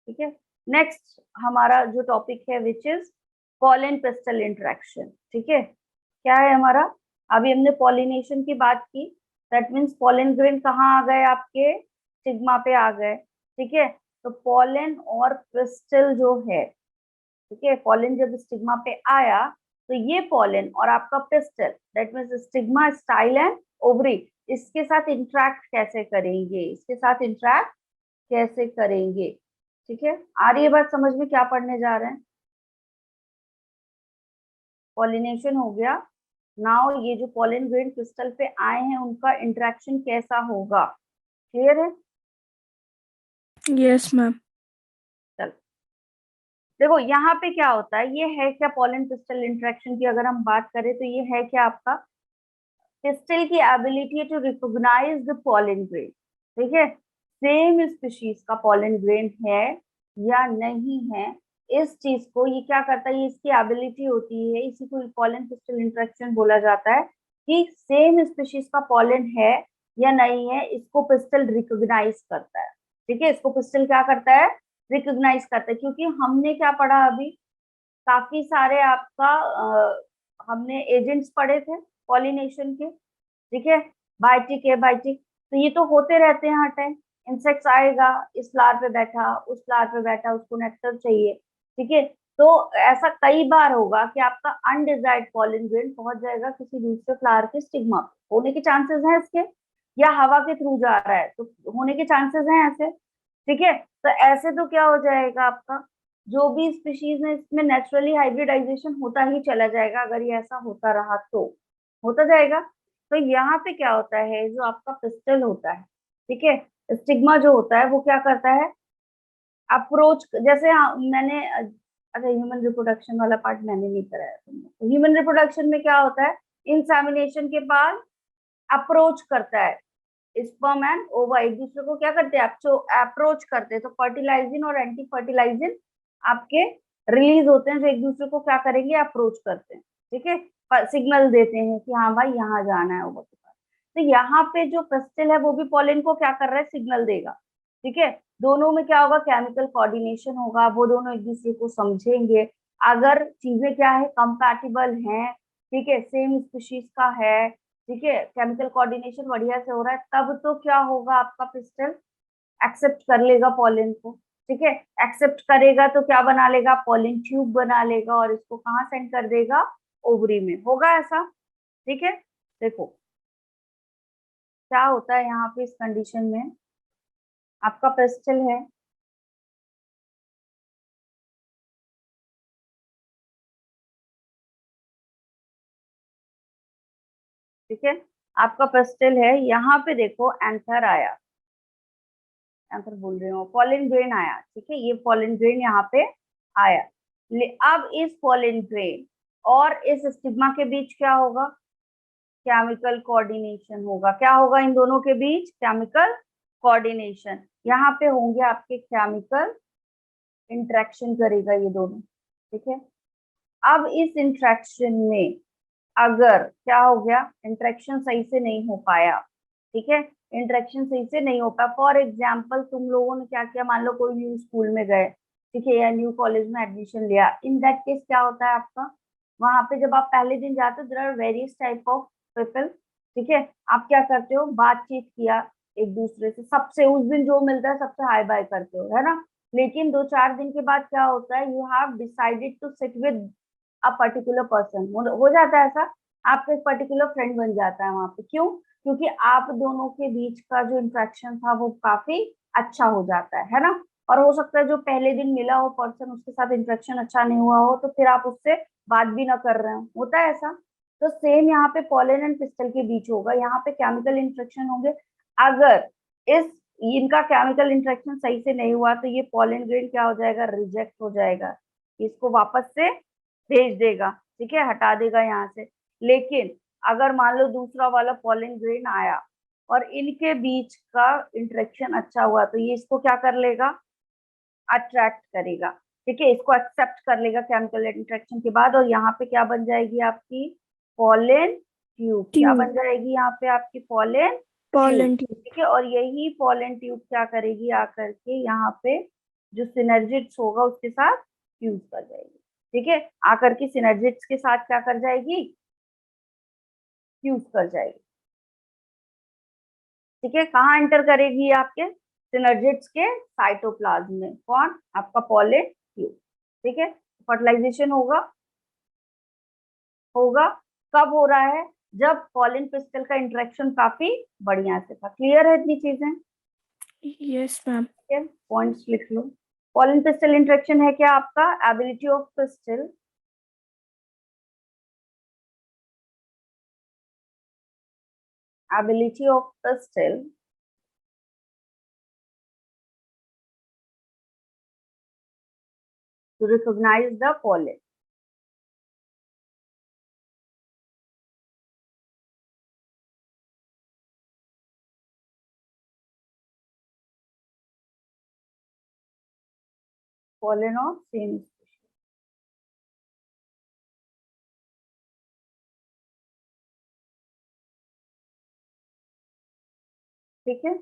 ठीक है, नेक्स्ट हमारा जो टॉपिक है which is pollen pastel interaction. ठीक है, क्या है हमारा, अभी हमने पॉलिनेशन की बात की, दैट मीन्स पॉलन ग्रेन कहाँ आ गए, आपके स्टिग्मा पे आ गए। ठीक है, तो पॉलन और पेस्टल जो है, ठीक है, पॉलन जब स्टिग्मा पे आया तो ये पॉलन और आपका pastel that means stigma, style and ovary, इसके साथ इंटरेक्ट कैसे करेंगे, इसके साथ इंटरेक्ट कैसे करेंगे। ठीक है, आ रही है बात समझ में, क्या पढ़ने जा रहे हैं। पॉलिनेशन हो गया, नाउ ये जो पॉलन ग्रेन क्रिस्टल पे आए हैं उनका इंटरेक्शन कैसा होगा, क्लियर है। Yes ma'am. चल देखो यहाँ पे क्या होता है, ये है क्या पॉलन क्रिस्टल इंटरेक्शन की अगर हम बात करें तो ये है क्या आपका क्रिस्टल की ability to recognise the pollen grain. ठीक है, सेम स्पीशीज का पॉलन ग्रेन है या नहीं है, इस चीज को ये क्या करता है, ये इसकी एबिलिटी होती है, इसी को पॉलन क्रिस्टल इंटरेक्शन बोला जाता है कि सेम स्पीशीज का पॉलन है या नहीं है, इसको पिस्टल रिकॉग्नाइज करता है। ठीक है, इसको पिस्टल क्या करता है, रिकॉग्नाइज करता है। क्योंकि हमने क्या पढ़ा अभी, काफी सारे आपका हमने एजेंट्स पढ़े थे पॉलिनेशन के। ठीक है, बायोटिक है बायोटिक, तो ये तो होते रहते हैं हर टाइम। इंसेक्ट्स आएगा, इस फ्लावर पे बैठा, उस फ्लावर पे बैठा, उसको नेक्टर चाहिए। ठीक है, तो ऐसा कई बार होगा कि आपका अनडिजायर्ड पॉलन ग्रेन पहुंच जाएगा किसी दूसरे फ्लावर के स्टिग्मा पे, होने के चांसेस हैं इसके, या हवा के थ्रू जा रहा है तो होने के चांसेस हैं ऐसे। ठीक है, तो ऐसे तो क्या हो जाएगा आपका, जो भी स्पीशीज है इसमें नेचुरली हाइब्रिडाइजेशन होता ही चला जाएगा, अगर ये ऐसा होता रहा तो होता जाएगा। तो यहाँ पे क्या होता है, जो आपका पिस्टल होता है, ठीक है, स्टिग्मा जो होता है वो क्या करता है, अप्रोच जैसे मैंने अच्छा ह्यूमन रिप्रोडक्शन वाला पार्ट मैंने नहीं कराया तुमने, तो ह्यूमन रिप्रोडक्शन में क्या होता है, इंसेमिनेशन के बाद अप्रोच करता है, स्पर्म एंड ओवा एक दूसरे को क्या करते हैं, अप्रोच करते हैं, तो फर्टिलाइजिन और एंटी फर्टिलाइजिन आपके रिलीज होते हैं जो एक दूसरे को क्या करेंगे, अप्रोच करते हैं। ठीक है, सिग्नल देते हैं कि हाँ भाई यहाँ जाना है ओवा के पास। तो यहाँ पे जो पेस्टिल है वो भी पॉलन को क्या कर रहा है, सिग्नल देगा। ठीक है, दोनों में क्या होगा, केमिकल कोऑर्डिनेशन होगा, वो दोनों एक दूसरे को समझेंगे। अगर चीजें क्या है, कंपैटिबल हैं, ठीक है, सेम स्पीशीज का है, ठीक है, केमिकल कोऑर्डिनेशन बढ़िया से हो रहा है, तब तो क्या होगा, आपका पिस्टल एक्सेप्ट कर लेगा पॉलन को। ठीक है, एक्सेप्ट करेगा तो क्या बना लेगा, पॉलन ट्यूब बना लेगा, और इसको कहाँ सेंड कर देगा, ओवरी में, होगा ऐसा। ठीक है, देखो क्या होता है यहाँ पे इस कंडीशन में, आपका पिस्टल है, ठीक है, आपका पिस्टल है, यहाँ पे देखो एंथर आया, आंसर बोल रही हूँ, पॉलन ग्रेन आया, ठीक है, ये पॉलन ग्रेन यहाँ पे आया। अब इस पॉलन ग्रेन और इस स्टिग्मा के बीच क्या होगा, केमिकल कोऑर्डिनेशन होगा। क्या होगा इन दोनों के बीच, केमिकल कोऑर्डिनेशन। यहाँ पे होंगे आपके केमिकल इंटरेक्शन करेगा ये दोनों, ठीक है। अब इस इंटरेक्शन में अगर क्या हो गया, इंटरेक्शन सही से नहीं हो पाया, ठीक है, इंटरेक्शन सही से नहीं हो पाया, फॉर एग्जाम्पल तुम लोगों ने क्या किया, मान लो कोई न्यू स्कूल में गए, ठीक है, या न्यू कॉलेज में एडमिशन लिया, इन दैट केस क्या होता है आपका, वहां पे जब आप पहले दिन जाते हो, there are various type of people, ठीक है, आप क्या करते हो, बातचीत किया एक दूसरे से, सबसे उस दिन जो मिलता है सबसे हाई बाय करते हो, है ना। लेकिन 2-4 दिन के बाद क्या होता है, you have decided to sit with a particular person, हो जाता है ऐसा, आपका एक पर्टिकुलर फ्रेंड बन जाता है वहां पे। क्यों, क्योंकि आप दोनों के बीच का जो इंट्रैक्शन था वो काफी अच्छा हो जाता है ना। और हो सकता है जो पहले दिन मिला हो पर्सन, उसके साथ इंट्रैक्शन अच्छा नहीं हुआ हो, तो फिर आप उससे बात भी ना कर रहे हो, होता है ऐसा। तो सेम यहाँ पे पॉलन एंड पिस्टल के बीच होगा, यहाँ पे केमिकल इंट्रैक्शन होंगे। अगर इस इनका केमिकल इंट्रैक्शन सही से नहीं हुआ तो ये पॉलन ग्रेन क्या हो जाएगा, रिजेक्ट हो जाएगा, इसको वापस से भेज देगा, ठीक है, हटा देगा यहाँ से। लेकिन अगर मान लो दूसरा वाला पॉलन ग्रेन आया और इनके बीच का इंटरेक्शन अच्छा हुआ, तो ये इसको क्या कर लेगा, अट्रैक्ट करेगा, ठीक है, इसको एक्सेप्ट कर लेगा केमिकल इंटरेक्शन के बाद, और यहाँ पे क्या बन जाएगी आपकी पॉलन ट्यूब, क्या बन जाएगी यहाँ पे आपकी पॉलन pollen ट्यूब, tube. ठीक है। और यही पॉलन ट्यूब क्या करेगी, आकर के यहाँ पे जो सिनर्जिड्स होगा उसके साथ फ्यूज कर जाएगी, ठीक है, आकर के सिनर्जिड्स के साथ क्या कर जाएगी, फ्यूज कर जाएगी, ठीक है। कहाँ एंटर करेगी आपके सिनर्जिड्स के साइटोप्लाज्म में, कौन, आपका पॉलन ट्यूब, ठीक है। फर्टिलाइजेशन होगा, होगा कब हो रहा है, जब पॉलन पिस्टल का इंटरेक्शन काफी बढ़िया से था। क्लियर है इतनी चीजें, Yes, ma'am. ठीक है, पॉइंट्स लिख लो। पॉलन पिस्टल इंटरेक्शन है क्या आपका, ability of pistol ability of pistil to recognize the pollen. Pollen of same species. ठीक है।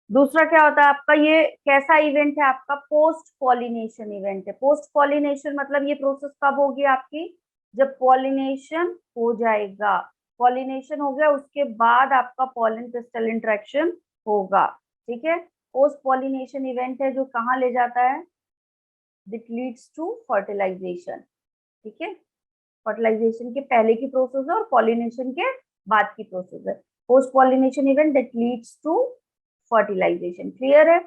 दूसरा क्या होता है आपका, ये कैसा इवेंट है आपका, पोस्ट पॉलिनेशन इवेंट है। पोस्ट पॉलिनेशन मतलब ये प्रोसेस कब होगी आपकी, जब पॉलिनेशन हो जाएगा, पॉलिनेशन हो गया उसके बाद आपका पॉलन पिस्टल इंटरेक्शन होगा, ठीक है। पोस्ट पॉलिनेशन इवेंट है जो कहाँ ले जाता है, इट लीड्स टू फर्टिलाइजेशन, ठीक है। फर्टिलाइजेशन के पहले की प्रोसेस है और पॉलिनेशन के बाद की प्रोसेस है। Post pollination event that leads to fertilisation. Clear है,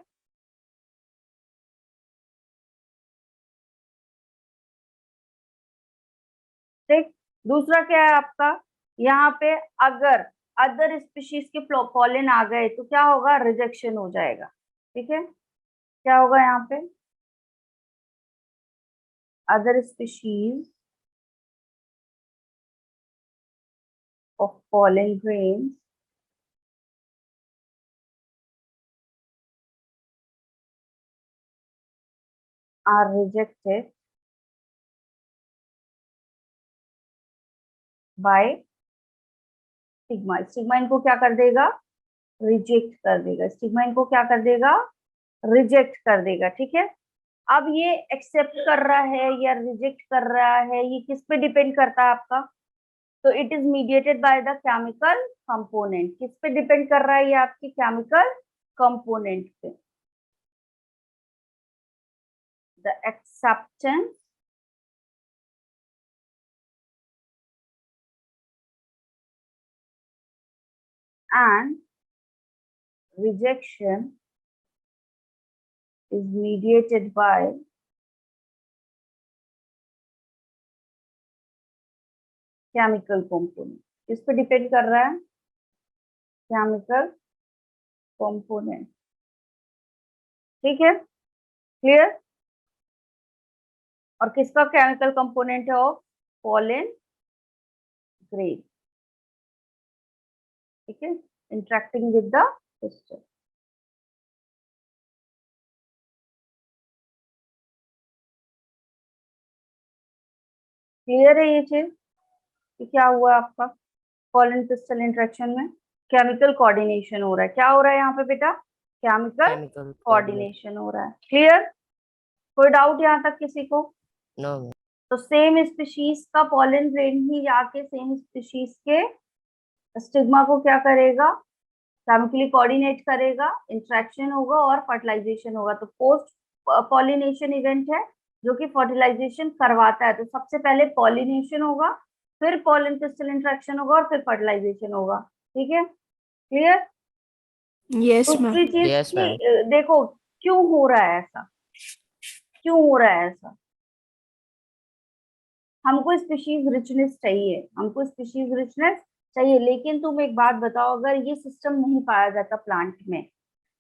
ठीक। दूसरा क्या है आपका, यहाँ पे अगर अदर स्पीशीज के पॉलन आ गए तो क्या होगा, रिजेक्शन हो जाएगा, ठीक है। क्या होगा यहाँ पे, other species of pollen grains are rejected by stigma. Stigma इनको क्या कर देगा, रिजेक्ट कर देगा, स्टिग्मा इनको क्या कर देगा, रिजेक्ट कर देगा, ठीक है। अब ये एक्सेप्ट कर रहा है या रिजेक्ट कर रहा है, ये किस पे डिपेंड करता है आपका, तो it is mediated by the chemical component. किस पे डिपेंड कर रहा है ये आपकी केमिकल कंपोनेंट पे, the acceptance and rejection is mediated by chemical component. किस पे डिपेंड कर रहा है, केमिकल कंपोनेंट। ठीक है, क्लियर। और किसका केमिकल कंपोनेंट है ऑफ पॉलन ग्रेन, ठीक है, interacting with the pistol. Clear है ये चीज कि क्या हुआ आपका पॉलन पिस्टल इंटरेक्शन में केमिकल कोऑर्डिनेशन हो रहा है। क्या हो रहा है यहाँ पे बेटा? केमिकल केमिकल कोऑर्डिनेशन हो रहा है। क्लियर, कोई डाउट यहाँ तक किसी को? नो। तो सेम स्पीशीज का पॉलन ग्रेन ही जाके सेम स्पीशीज के स्टिग्मा को क्या करेगा? केमिकली कोऑर्डिनेट करेगा, इंटरेक्शन होगा और फर्टिलाइजेशन होगा। तो पोस्ट पॉलिनेशन इवेंट है जो कि फर्टिलाइजेशन करवाता है। तो सबसे पहले पॉलिनेशन होगा, फिर पॉलन पिस्टल इंटरेक्शन होगा और फिर फर्टिलाइजेशन होगा। ठीक है, क्लियर। Yes, ma'am. दूसरी चीज Yes, कि ma'am. देखो क्यों हो रहा है ऐसा, क्यों हो रहा है ऐसा? हमको स्पीशीज रिचनेस चाहिए, हमको स्पीशीज रिचनेस चाहिए, लेकिन तुम एक बात बताओ, अगर ये सिस्टम नहीं पाया जाता प्लांट में,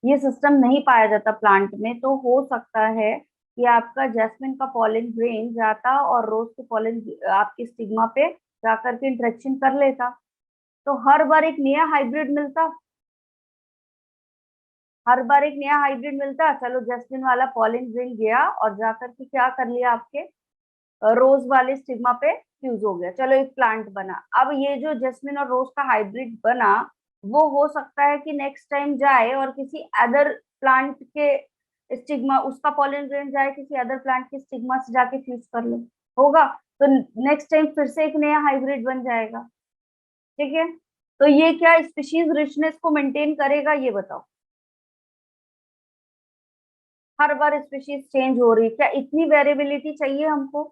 ये सिस्टम नहीं पाया जाता प्लांट में, तो हो सकता है कि आपका जैस्मिन का पॉलन ग्रेन जाता और रोज के पॉलन आपके स्टिग्मा पे जाकर के इंटरेक्शन कर लेता, तो हर बार एक नया हाइब्रिड मिलता, हर बार एक नया हाइब्रिड मिलता। चलो जैस्मिन वाला पॉलन ग्रेन गया और जाकर के क्या कर लिया, आपके रोज वाले स्टिग्मा पे फ्यूज हो गया, चलो एक प्लांट बना। अब ये जो जैस्मिन और रोज का हाइब्रिड बना, वो हो सकता है कि नेक्स्ट टाइम जाए और किसी अदर प्लांट के स्टिग्मा, उसका पॉलन ग्रेन जाए किसी अदर प्लांट के स्टिग्मा से जाके फ्यूज कर ले, होगा तो नेक्स्ट टाइम फिर से एक नया हाइब्रिड बन जाएगा। ठीक है, तो ये क्या स्पीशीज रिचनेस को मेंटेन करेगा, ये बताओ। हर बार स्पीशीज चेंज हो रही है, क्या इतनी वेरिएबिलिटी चाहिए हमको?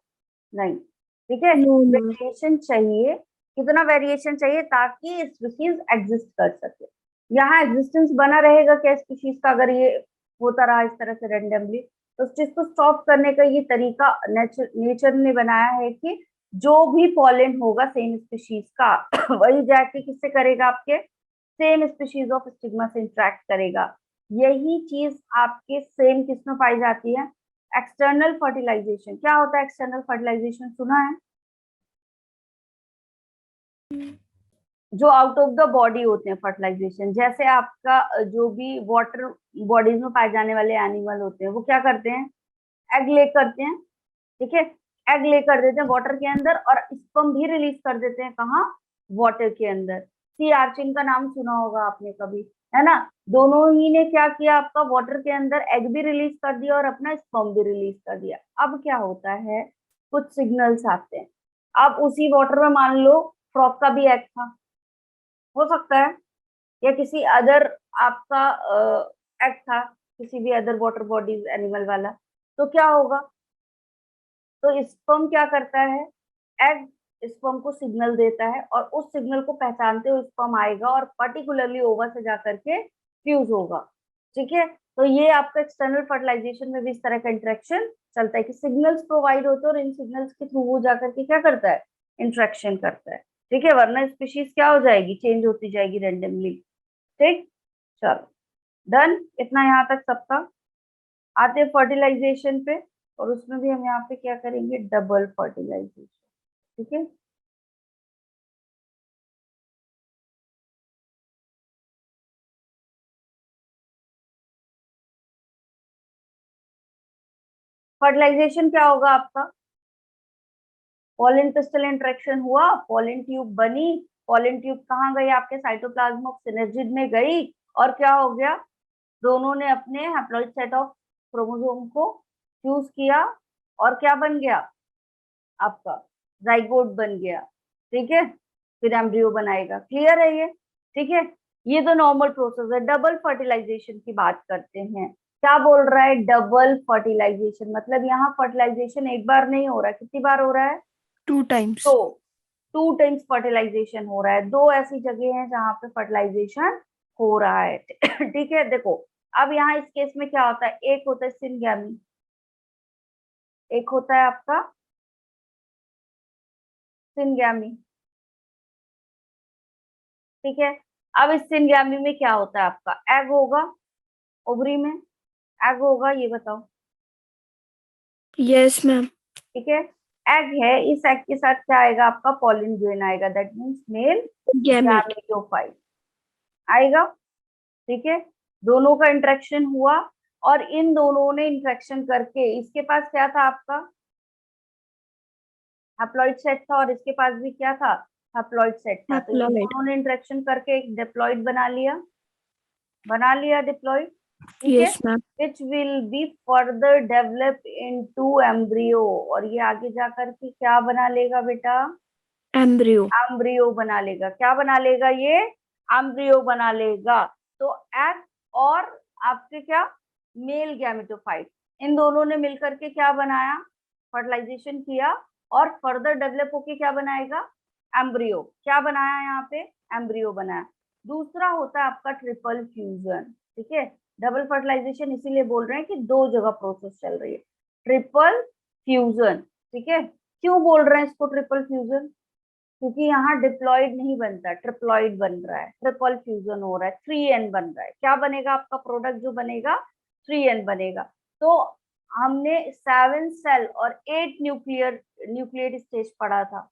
नहीं, ठीक है, No, no. वेरिएशन चाहिए। कितना वेरिएशन चाहिए ताकि स्पीशीज एग्जिस्ट कर सके। यहाँ एग्जिस्टेंस बना रहेगा क्या स्पीशीज का, अगर ये होता रहा इस तरह से रेंडमली? तो उस चीज को स्टॉप करने का ये तरीका नेचर ने बनाया है कि जो भी पॉलन होगा सेम स्पीशीज का वही जाके किससे करेगा, आपके सेम स्पीशीज ऑफ स्टिग्मा से इंटरेक्ट करेगा। यही चीज आपके सेम किस में पाई जाती है? External fertilisation. क्या होता है एक्सटर्नल फर्टिलाइजेशन, सुना है? जो आउट ऑफ द बॉडी होते हैं फर्टिलाइजेशन, जैसे आपका जो भी वाटर बॉडीज में पाए जाने वाले एनिमल होते हैं, वो क्या करते हैं? एग ले करते हैं, ठीक है, एग ले कर देते हैं वाटर के अंदर और स्पर्म भी रिलीज कर देते हैं। कहाँ? वाटर के अंदर। सी आर्चिन का नाम सुना होगा आपने कभी, है ना? दोनों ही ने क्या किया, आपका वाटर के अंदर एग भी रिलीज कर दिया और अपना स्पर्म भी रिलीज कर दिया। अब क्या होता है, कुछ सिग्नल्स आते हैं। अब उसी वाटर में मान लो फ्रॉग का भी एग था, हो सकता है, या किसी अदर आपका एग था किसी भी अदर वाटर बॉडीज एनिमल वाला, तो क्या होगा? तो स्पर्म क्या करता है, एग स्पर्म को सिग्नल देता है और उस सिग्नल को पहचानते हुए स्पर्म आएगा और पर्टिकुलरली ओवा से जाकर के फ्यूज होगा। ठीक है, तो ये आपका एक्सटर्नल फर्टिलाइजेशन में भी इस तरह का इंटरेक्शन चलता है कि सिग्नल्स प्रोवाइड होते हैं और इन सिग्नल्स के थ्रू वो जाकर के क्या करता है, इंटरेक्शन करता है। ठीक है, वरना स्पीशीज क्या हो जाएगी, चेंज होती जाएगी रेंडमली। ठीक, चलो डन, इतना यहाँ तक सबका। आते हैं फर्टिलाइजेशन पे, और उसमें भी हम यहाँ पे क्या करेंगे, डबल फर्टिलाइजेशन। ठीक है, फर्टिलाइजेशन क्या होगा आपका, पॉलन पिस्टल इंटरेक्शन हुआ, पॉलन ट्यूब बनी, पॉलन ट्यूब कहाँ गई, आपके साइटोप्लाज्म ऑफ सिनर्जिड में गई, और क्या हो गया, दोनों ने अपने हैप्लॉइड सेट ऑफ क्रोमोसोम को फ्यूज किया और क्या बन गया, आपका जाइगोट बन गया। ठीक है, फिर एम्ब्रियो बनाएगा। क्लियर है ये? ठीक है, ये तो नॉर्मल प्रोसेस है। डबल फर्टिलाइजेशन की बात करते हैं। क्या बोल रहा है, डबल फर्टिलाइजेशन मतलब यहाँ फर्टिलाइजेशन एक बार नहीं हो रहा है, कितनी बार हो रहा है? 2 times. तो 2 टाइम्स फर्टिलाइजेशन हो रहा है। दो ऐसी जगह हैं जहां पे फर्टिलाइजेशन हो रहा है। ठीक है, देखो अब यहाँ इस केस में क्या होता है, एक होता है सिनगैमी, एक होता है आपका सिनगैमी। ठीक है, अब इस सिनगैमी में क्या होता है, आपका एग होगा ओवरी में, एग होगा, ये बताओ। Yes, ma'am. ठीक है, एग है, इस एग के साथ क्या आएगा आपका, पॉलन ग्रेन आएगा, that means male Gamete. Gametophyte आएगा। ठीक है, दोनों का इंटरेक्शन हुआ और इन दोनों ने इंटरेक्शन करके, इसके पास क्या था आपका, हैप्लॉइड सेट था, और इसके पास भी क्या था, हैप्लॉइड सेट था। तो ये Haploid. दोनों ने इंटरेक्शन करके एक डिप्लॉइड बना लिया डिप्लॉइड। ठीक है, Yes, ma'am. which will be further developed into embryo, और ये आगे जाकर के क्या बना लेगा बेटा, Embryo. एम्ब्रियो बना लेगा। क्या बना लेगा ये, एम्ब्रियो बना लेगा। तो एग और आपके क्या, मेल गैमेटोफाइट, इन दोनों ने मिलकर के क्या बनाया, फर्टिलाइजेशन किया, और फर्दर डेवलप होके क्या बनाएगा, एम्ब्रियो। क्या बनाया यहाँ पे, एम्ब्रियो बनाया। दूसरा होता है आपका ट्रिपल फ्यूजन। ठीक है, डबल फर्टिलाइजेशन इसीलिए बोल रहे हैं कि दो जगह प्रोसेस चल रही है, ट्रिपल फ्यूजन। ठीक है, क्यों बोल रहे हैं इसको ट्रिपल फ्यूजन, क्योंकि यहाँ डिप्लॉइड नहीं बनता, ट्रिप्लॉइड बन रहा है, ट्रिपल फ्यूजन हो रहा है, 3n बन रहा है। क्या बनेगा आपका प्रोडक्ट जो बनेगा, 3n बनेगा। तो हमने 7 सेल और 8 न्यूक्लिएट स्टेज पढ़ा था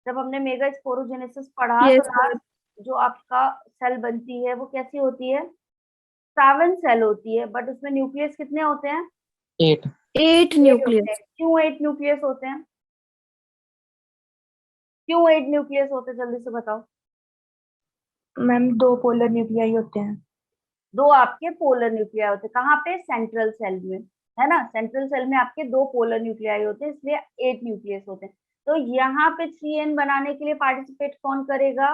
जब हमने मेगा स्पोरोजेनेसिस पढ़ा। Yes, तो लास्ट जो आपका सेल बनती है वो कैसी होती है, 7 सेल होती है, बट उसमें न्यूक्लियस कितने होते हैं, 8 8 8 होते nucleus. हैं। क्यों 8 न्यूक्लियस होते हैं, क्यों 8 न्यूक्लियस होते हैं, जल्दी से बताओ। मैम 2 पोलर न्यूक्लियाई होते हैं। दो आपके पोलर न्यूक्लियाई होते हैं, कहाँ पे, सेंट्रल सेल में, है ना, सेंट्रल सेल में आपके 2 पोलर न्यूक्लियाई होते हैं, इसलिए 8 न्यूक्लियस होते हैं। तो यहाँ पे 3n बनाने के लिए पार्टिसिपेट कौन करेगा,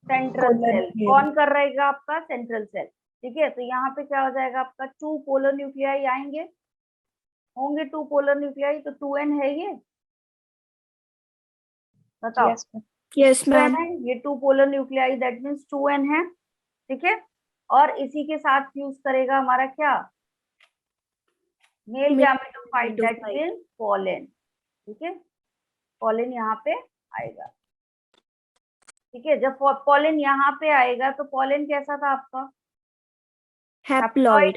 सेंट्रल Polar सेल। nuclei। कौन कर रहेगा आपका, सेंट्रल सेल। ठीक है, तो यहाँ पे क्या हो जाएगा आपका, 2 पोलर न्यूक्लियाई आएंगे, होंगे 2 पोलर न्यूक्लियाई, तो 2n है ये, बताओ। Yes, ma'am। Yes, 2n ma'am. है, ये 2 polar nuclei, that means 2n है। ठीक है, और इसी के साथ फ्यूज करेगा हमारा क्या, male Male gametophyte, that gametophyte. Means pollen. ठीक है, पॉलन यहाँ पे आएगा। ठीक है, जब पॉलन यहाँ पे आएगा तो पॉलन कैसा था आपका, Haploid.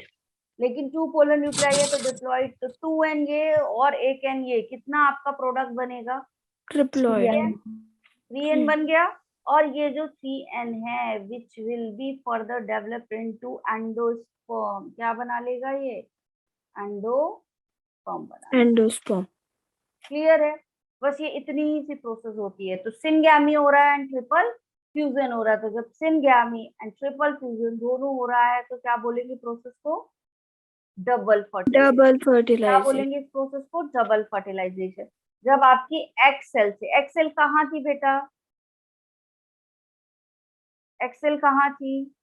लेकिन 2 पोलर न्यूक्लियाई है तो डिप्लॉइड। तो 2n ये और 1n ये, कितना आपका प्रोडक्ट बनेगा, Triploid. 3n बन गया। और ये जो 3n है which will be further develop into endosperm, क्या बना लेगा ये, एंडोस्पर्म बना। Endosperm. क्लियर है, बस ये इतनी ही सी प्रोसेस होती है। तो सिनगैमी हो रहा है एंड ट्रिपल फ्यूजन हो रहा है। तो जब सिनगैमी एंड ट्रिपल फ्यूजन दोनों हो रहा है तो क्या बोलेंगे प्रोसेस को, डबल फर्टिलाइजेशन। Double क्या fertilization. बोलेंगे इस प्रोसेस को, डबल फर्टिलाइजेशन। जब आपकी एक्सेल से, एक्सेल कहाँ थी बेटा, एक्सेल कहाँ थी,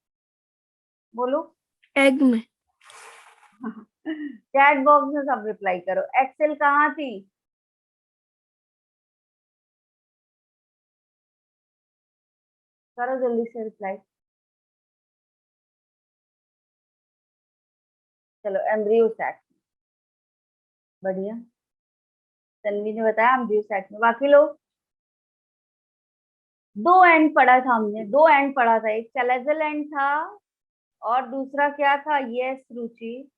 बोलो। Egg में. चैट बॉक्स में सब रिप्लाई करो, एक्सेल कहाँ थी, करो जल्दी से रिप्लाई। चलो, एम्ब्रियो सैक, बढ़िया, तन्वी ने बताया एम्ब्रियो सैक में। बाकी लोग, दो एंड पढ़ा था हमने, दो एंड पढ़ा था, एक चैलेजल एंड था और दूसरा क्या था, यस रुचि,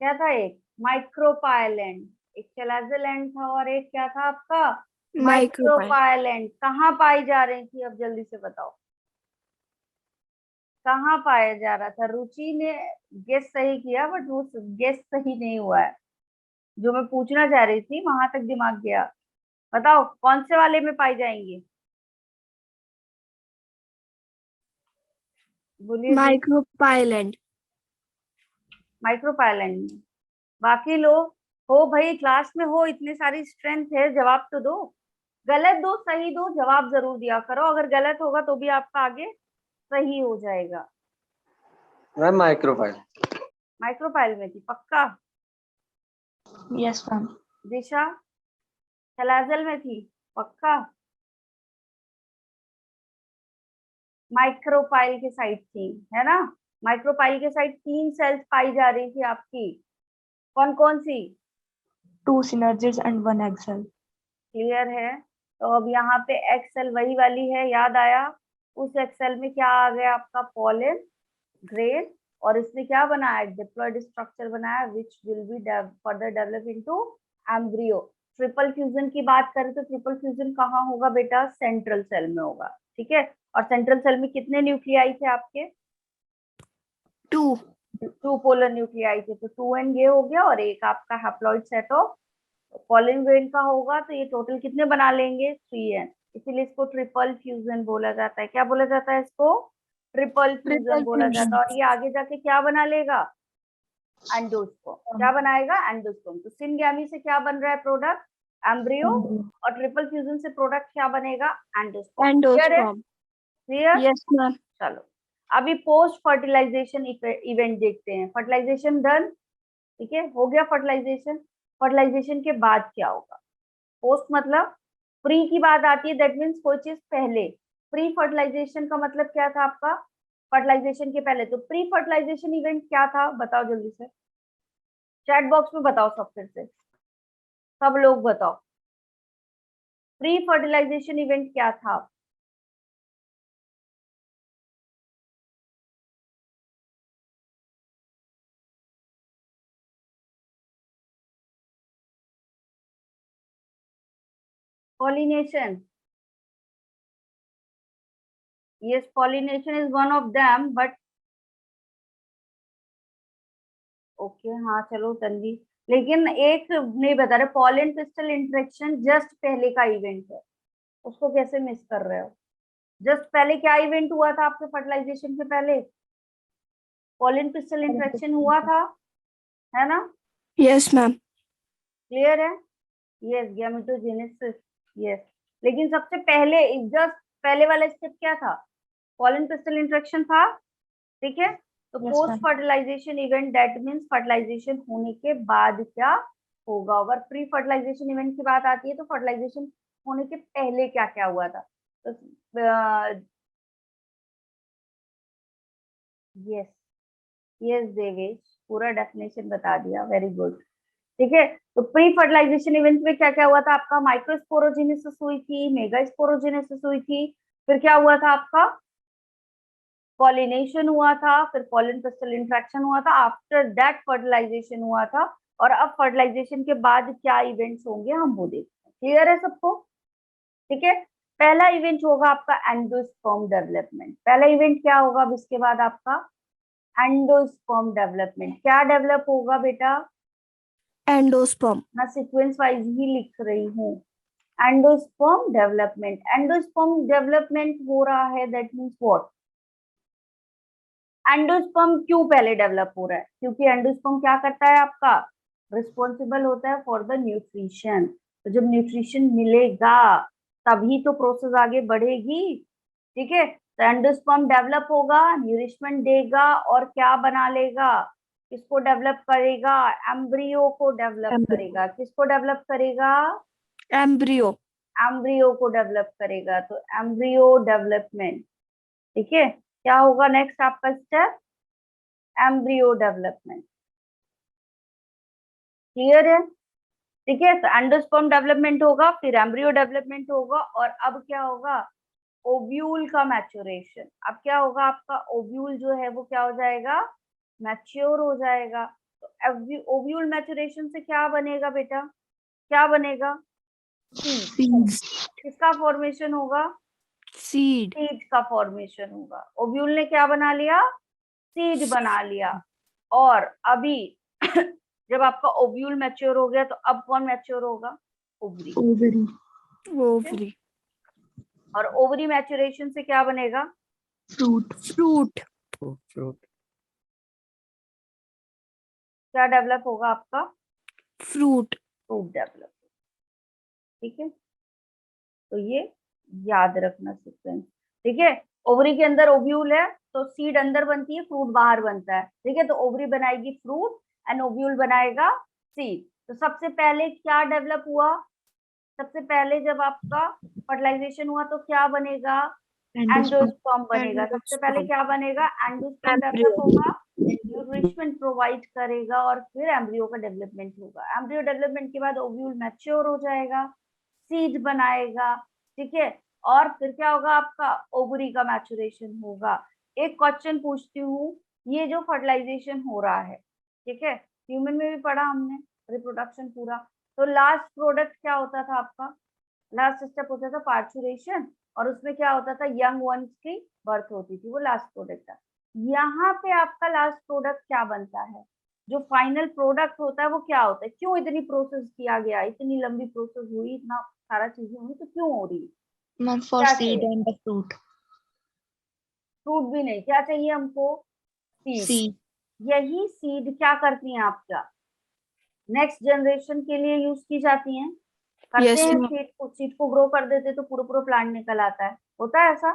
क्या था, एक माइक्रोपाइल एंड। एक चैलेजल एंड था और एक क्या था आपका, Micropyle. Micropyle and. कहाँ पाई जा रही थी, अब जल्दी से बताओ, कहाँ पाया जा रहा था। रुचि ने गेस सही किया बट वो गेस सही नहीं हुआ है, जो मैं पूछना चाह रही थी वहां तक दिमाग गया। बताओ कौन से वाले में पाई जाएंगी, बोलिए। Micropyle. माइक्रोपाइलेंट में। बाकी लोग, हो भाई, क्लास में हो, इतनी सारी स्ट्रेंथ है, जवाब तो दो। गलत दो सही दो, जवाब जरूर दिया करो। अगर गलत होगा तो भी आपका आगे सही हो जाएगा। मैम माइक्रोफाइल। माइक्रोपाइल में थी पक्का, Yes, मैम। दिशा थैलाज़ल में थी पक्का, माइक्रोपाइल के साइड थी, है ना। माइक्रोपाइल के साइड 3 सेल्स पाई जा रही थी आपकी, कौन कौन सी, 2 synergids and 1 egg cell। Clear है। तो अब यहाँ पे एक्सेल वही वाली है, याद आया, उस एक्सेल में क्या आ गया आपका, पॉलन ग्रेन, और इसने क्या बनाया, डिप्लॉयड स्ट्रक्चर बनाया विच will be further develop into embryo. Triple fusion की बात करें तो ट्रिपल फ्यूजन कहाँ होगा बेटा, सेंट्रल सेल में होगा, ठीक है। और सेंट्रल सेल में कितने न्यूक्लियाई थे आपके, 2. 2 पोलर न्यूक्लियाई थे, तो 2n ये हो गया, और एक आपका haploid set of Colin grain का होगा, तो ये टोटल कितने बना लेंगे, 3n। इसीलिए इसको ट्रिपल फ्यूजन बोला जाता है। क्या बोला जाता है इसको, ट्रिपल फ्यूजन बोला जाता है। और ये आगे जाके क्या बना लेगा, एंडोस्पर्म। क्या बनाएगा, एंडोस्पर्म। तो सिनगैमी से क्या बन रहा है प्रोडक्ट, एम्ब्रियो, और ट्रिपल फ्यूजन से प्रोडक्ट क्या बनेगा, एंडोस्पर्म। क्लियर है, Endosperm. क्लियर। Yes, ma'am. चलो अभी पोस्ट फर्टिलाइजेशन इवेंट देखते हैं। फर्टिलाइजेशन डन, ठीक है, हो गया फर्टिलाइजेशन। फर्टिलाइजेशन के बाद क्या होगा, पोस्ट मतलब प्री की बात आती है, दैट मीन्स कोई चीज पहले। प्री फर्टिलाइजेशन का मतलब क्या था आपका, फर्टिलाइजेशन के पहले। तो प्री फर्टिलाइजेशन इवेंट क्या था, बताओ जल्दी से, चैट बॉक्स में बताओ सब, फिर से सब लोग बताओ, प्री फर्टिलाइजेशन इवेंट क्या था। Pollination, yes, pollination is one of them, but okay हाँ चलो तन्वी, लेकिन एक नहीं बता रहे, पॉलन पिस्टल इंटरेक्शन जस्ट पहले का इवेंट है, उसको कैसे मिस कर रहे हो। जस्ट पहले क्या इवेंट हुआ था आपके फर्टिलाइजेशन के पहले, पॉलन पिस्टल इंटरेक्शन हुआ था, है ना, Yes, ma'am. क्लियर है, यस, गैमेटोजेनेसिस, यस। लेकिन सबसे पहले जस्ट पहले वाला स्टेप क्या था, पॉलन पिस्टल इंटरेक्शन था, ठीक है। तो Yes, post ma'am. Fertilisation event that means fertilisation होने के बाद क्या होगा। अगर प्री फर्टिलाइजेशन इवेंट की बात आती है तो फर्टिलाइजेशन होने के पहले क्या क्या हुआ था। तो यस, यस देवेश, पूरा डेफिनेशन बता दिया, वेरी गुड, ठीक है। तो प्री फर्टिलाइजेशन इवेंट में क्या क्या हुआ था आपका, माइक्रोस्पोरोजेनेसिस हुई थी, मेगा स्पोरोजेनेसिस हुई थी, फिर क्या हुआ था आपका, पॉलिनेशन हुआ था, फिर पॉलन पिस्टल इंट्रैक्शन हुआ था, आफ्टर दैट फर्टिलाइजेशन हुआ था। और अब फर्टिलाइजेशन के बाद क्या इवेंट्स होंगे हम वो देखते हैं। क्लियर है सबको, ठीक है। पहला इवेंट होगा आपका एंडोस्पर्म डेवलपमेंट। पहला इवेंट क्या होगा अब इसके बाद आपका, एंडोस्पर्म डेवलपमेंट। क्या डेवलप होगा बेटा, Endosperm. मैं सीक्वेंस वाइज ही लिख रही हूँ, एंडोस्पर्म डेवलपमेंट। एंडोस्पर्म डेवलपमेंट हो रहा है, दैट मीन्स व्हाट, एंडोस्पर्म क्यों पहले डेवलप हो रहा है, क्योंकि एंडोस्पर्म क्या करता है आपका, रिस्पॉन्सिबल होता है फॉर द न्यूट्रिशन। तो जब न्यूट्रिशन मिलेगा तभी तो प्रोसेस आगे बढ़ेगी, ठीक है। तो एंडोस्पर्म डेवलप होगा, न्यूरिशमेंट देगा, और क्या बना लेगा, किसको डेवलप करेगा, एम्ब्रियो को डेवलप करेगा। किसको डेवलप करेगा, Embryo. एम्ब्रियो को डेवलप करेगा। तो एम्ब्रियो डेवलपमेंट, ठीक है। क्या होगा नेक्स्ट आपका स्टेप, एम्ब्रियो डेवलपमेंट। क्लियर है, ठीक है। तो एंडोस्पर्म डेवलपमेंट होगा, फिर एम्ब्रियो डेवलपमेंट होगा, और अब क्या होगा, ओव्यूल का मैच्योरेशन। अब क्या होगा आपका, ओव्यूल जो है वो क्या हो जाएगा, मैच्योर हो जाएगा। तो ओव्यूल मैच्योरेशन से क्या बनेगा बेटा, क्या बनेगा, सीड। Seeds. किसका फॉर्मेशन होगा, Seed. सीड का फॉर्मेशन होगा। ओव्यूल ने क्या बना लिया, सीड बना लिया। और अभी जब आपका ओव्यूल मैच्योर हो गया तो अब कौन मैच्योर होगा, ओवरी। Ovary. Ovary. और ओवरी मैच्योरेशन से क्या बनेगा, Fruit. Fruit. Fruit. क्या डेवलप होगा आपका, Fruit. फ्रूट डेवलप, ठीक है। तो ये याद रखना सीक्वेंस, ठीक है। ओवरी के अंदर ओव्यूल है तो सीड अंदर बनती है, फ्रूट बाहर बनता है, ठीक है। तो ओवरी बनाएगी फ्रूट एंड ओव्यूल बनाएगा सीड। तो सबसे पहले क्या डेवलप हुआ, सबसे पहले जब आपका फर्टिलाइजेशन हुआ तो क्या बनेगा, एंडोस्पर्म बनेगा। सबसे पहले क्या बनेगा, एंडोस्पर्म डेवलप होगा, न्यूट्रिशन प्रोवाइड करेगा, और फिर एम्ब्रियो का डेवलपमेंट होगा। एम्ब्रियो डेवलपमेंट के बाद ओव्यूल मैच्योर हो जाएगा, सीड बनाएगा, ठीक है। और फिर क्या होगा आपका, ओवरी का मैच्योरेशन होगा। एक क्वेश्चन पूछती हूँ, ये जो फर्टिलाइजेशन हो रहा है, ठीक है, ह्यूमन में भी पढ़ा हमने, रिप्रोडक्शन पूरा। तो लास्ट प्रोडक्ट क्या होता था आपका, लास्ट स्टेप होता था पार्चुरेशन, और उसमें क्या होता था, यंग वंस की बर्थ होती थी, वो लास्ट प्रोडक्ट था। यहाँ पे आपका लास्ट प्रोडक्ट क्या बनता है, जो फाइनल प्रोडक्ट होता है वो क्या होता है, क्यों इतनी प्रोसेस किया गया, इतनी लंबी प्रोसेस हुई, इतना सारा चीजें हुई, तो क्यों हो रही है, मैम फॉर क्या सीड चाहिए, एंड द फ्रूट। फ्रूट भी नहीं, क्या चाहिए हमको, सीड। सीड। यही सीड क्या करती हैं आपका, नेक्स्ट जनरेशन के लिए यूज की जाती हैं, करते Yes, हैं, ma'am. सीड को ग्रो कर देते तो पूरा पूरा प्लांट निकल आता है, होता है ऐसा।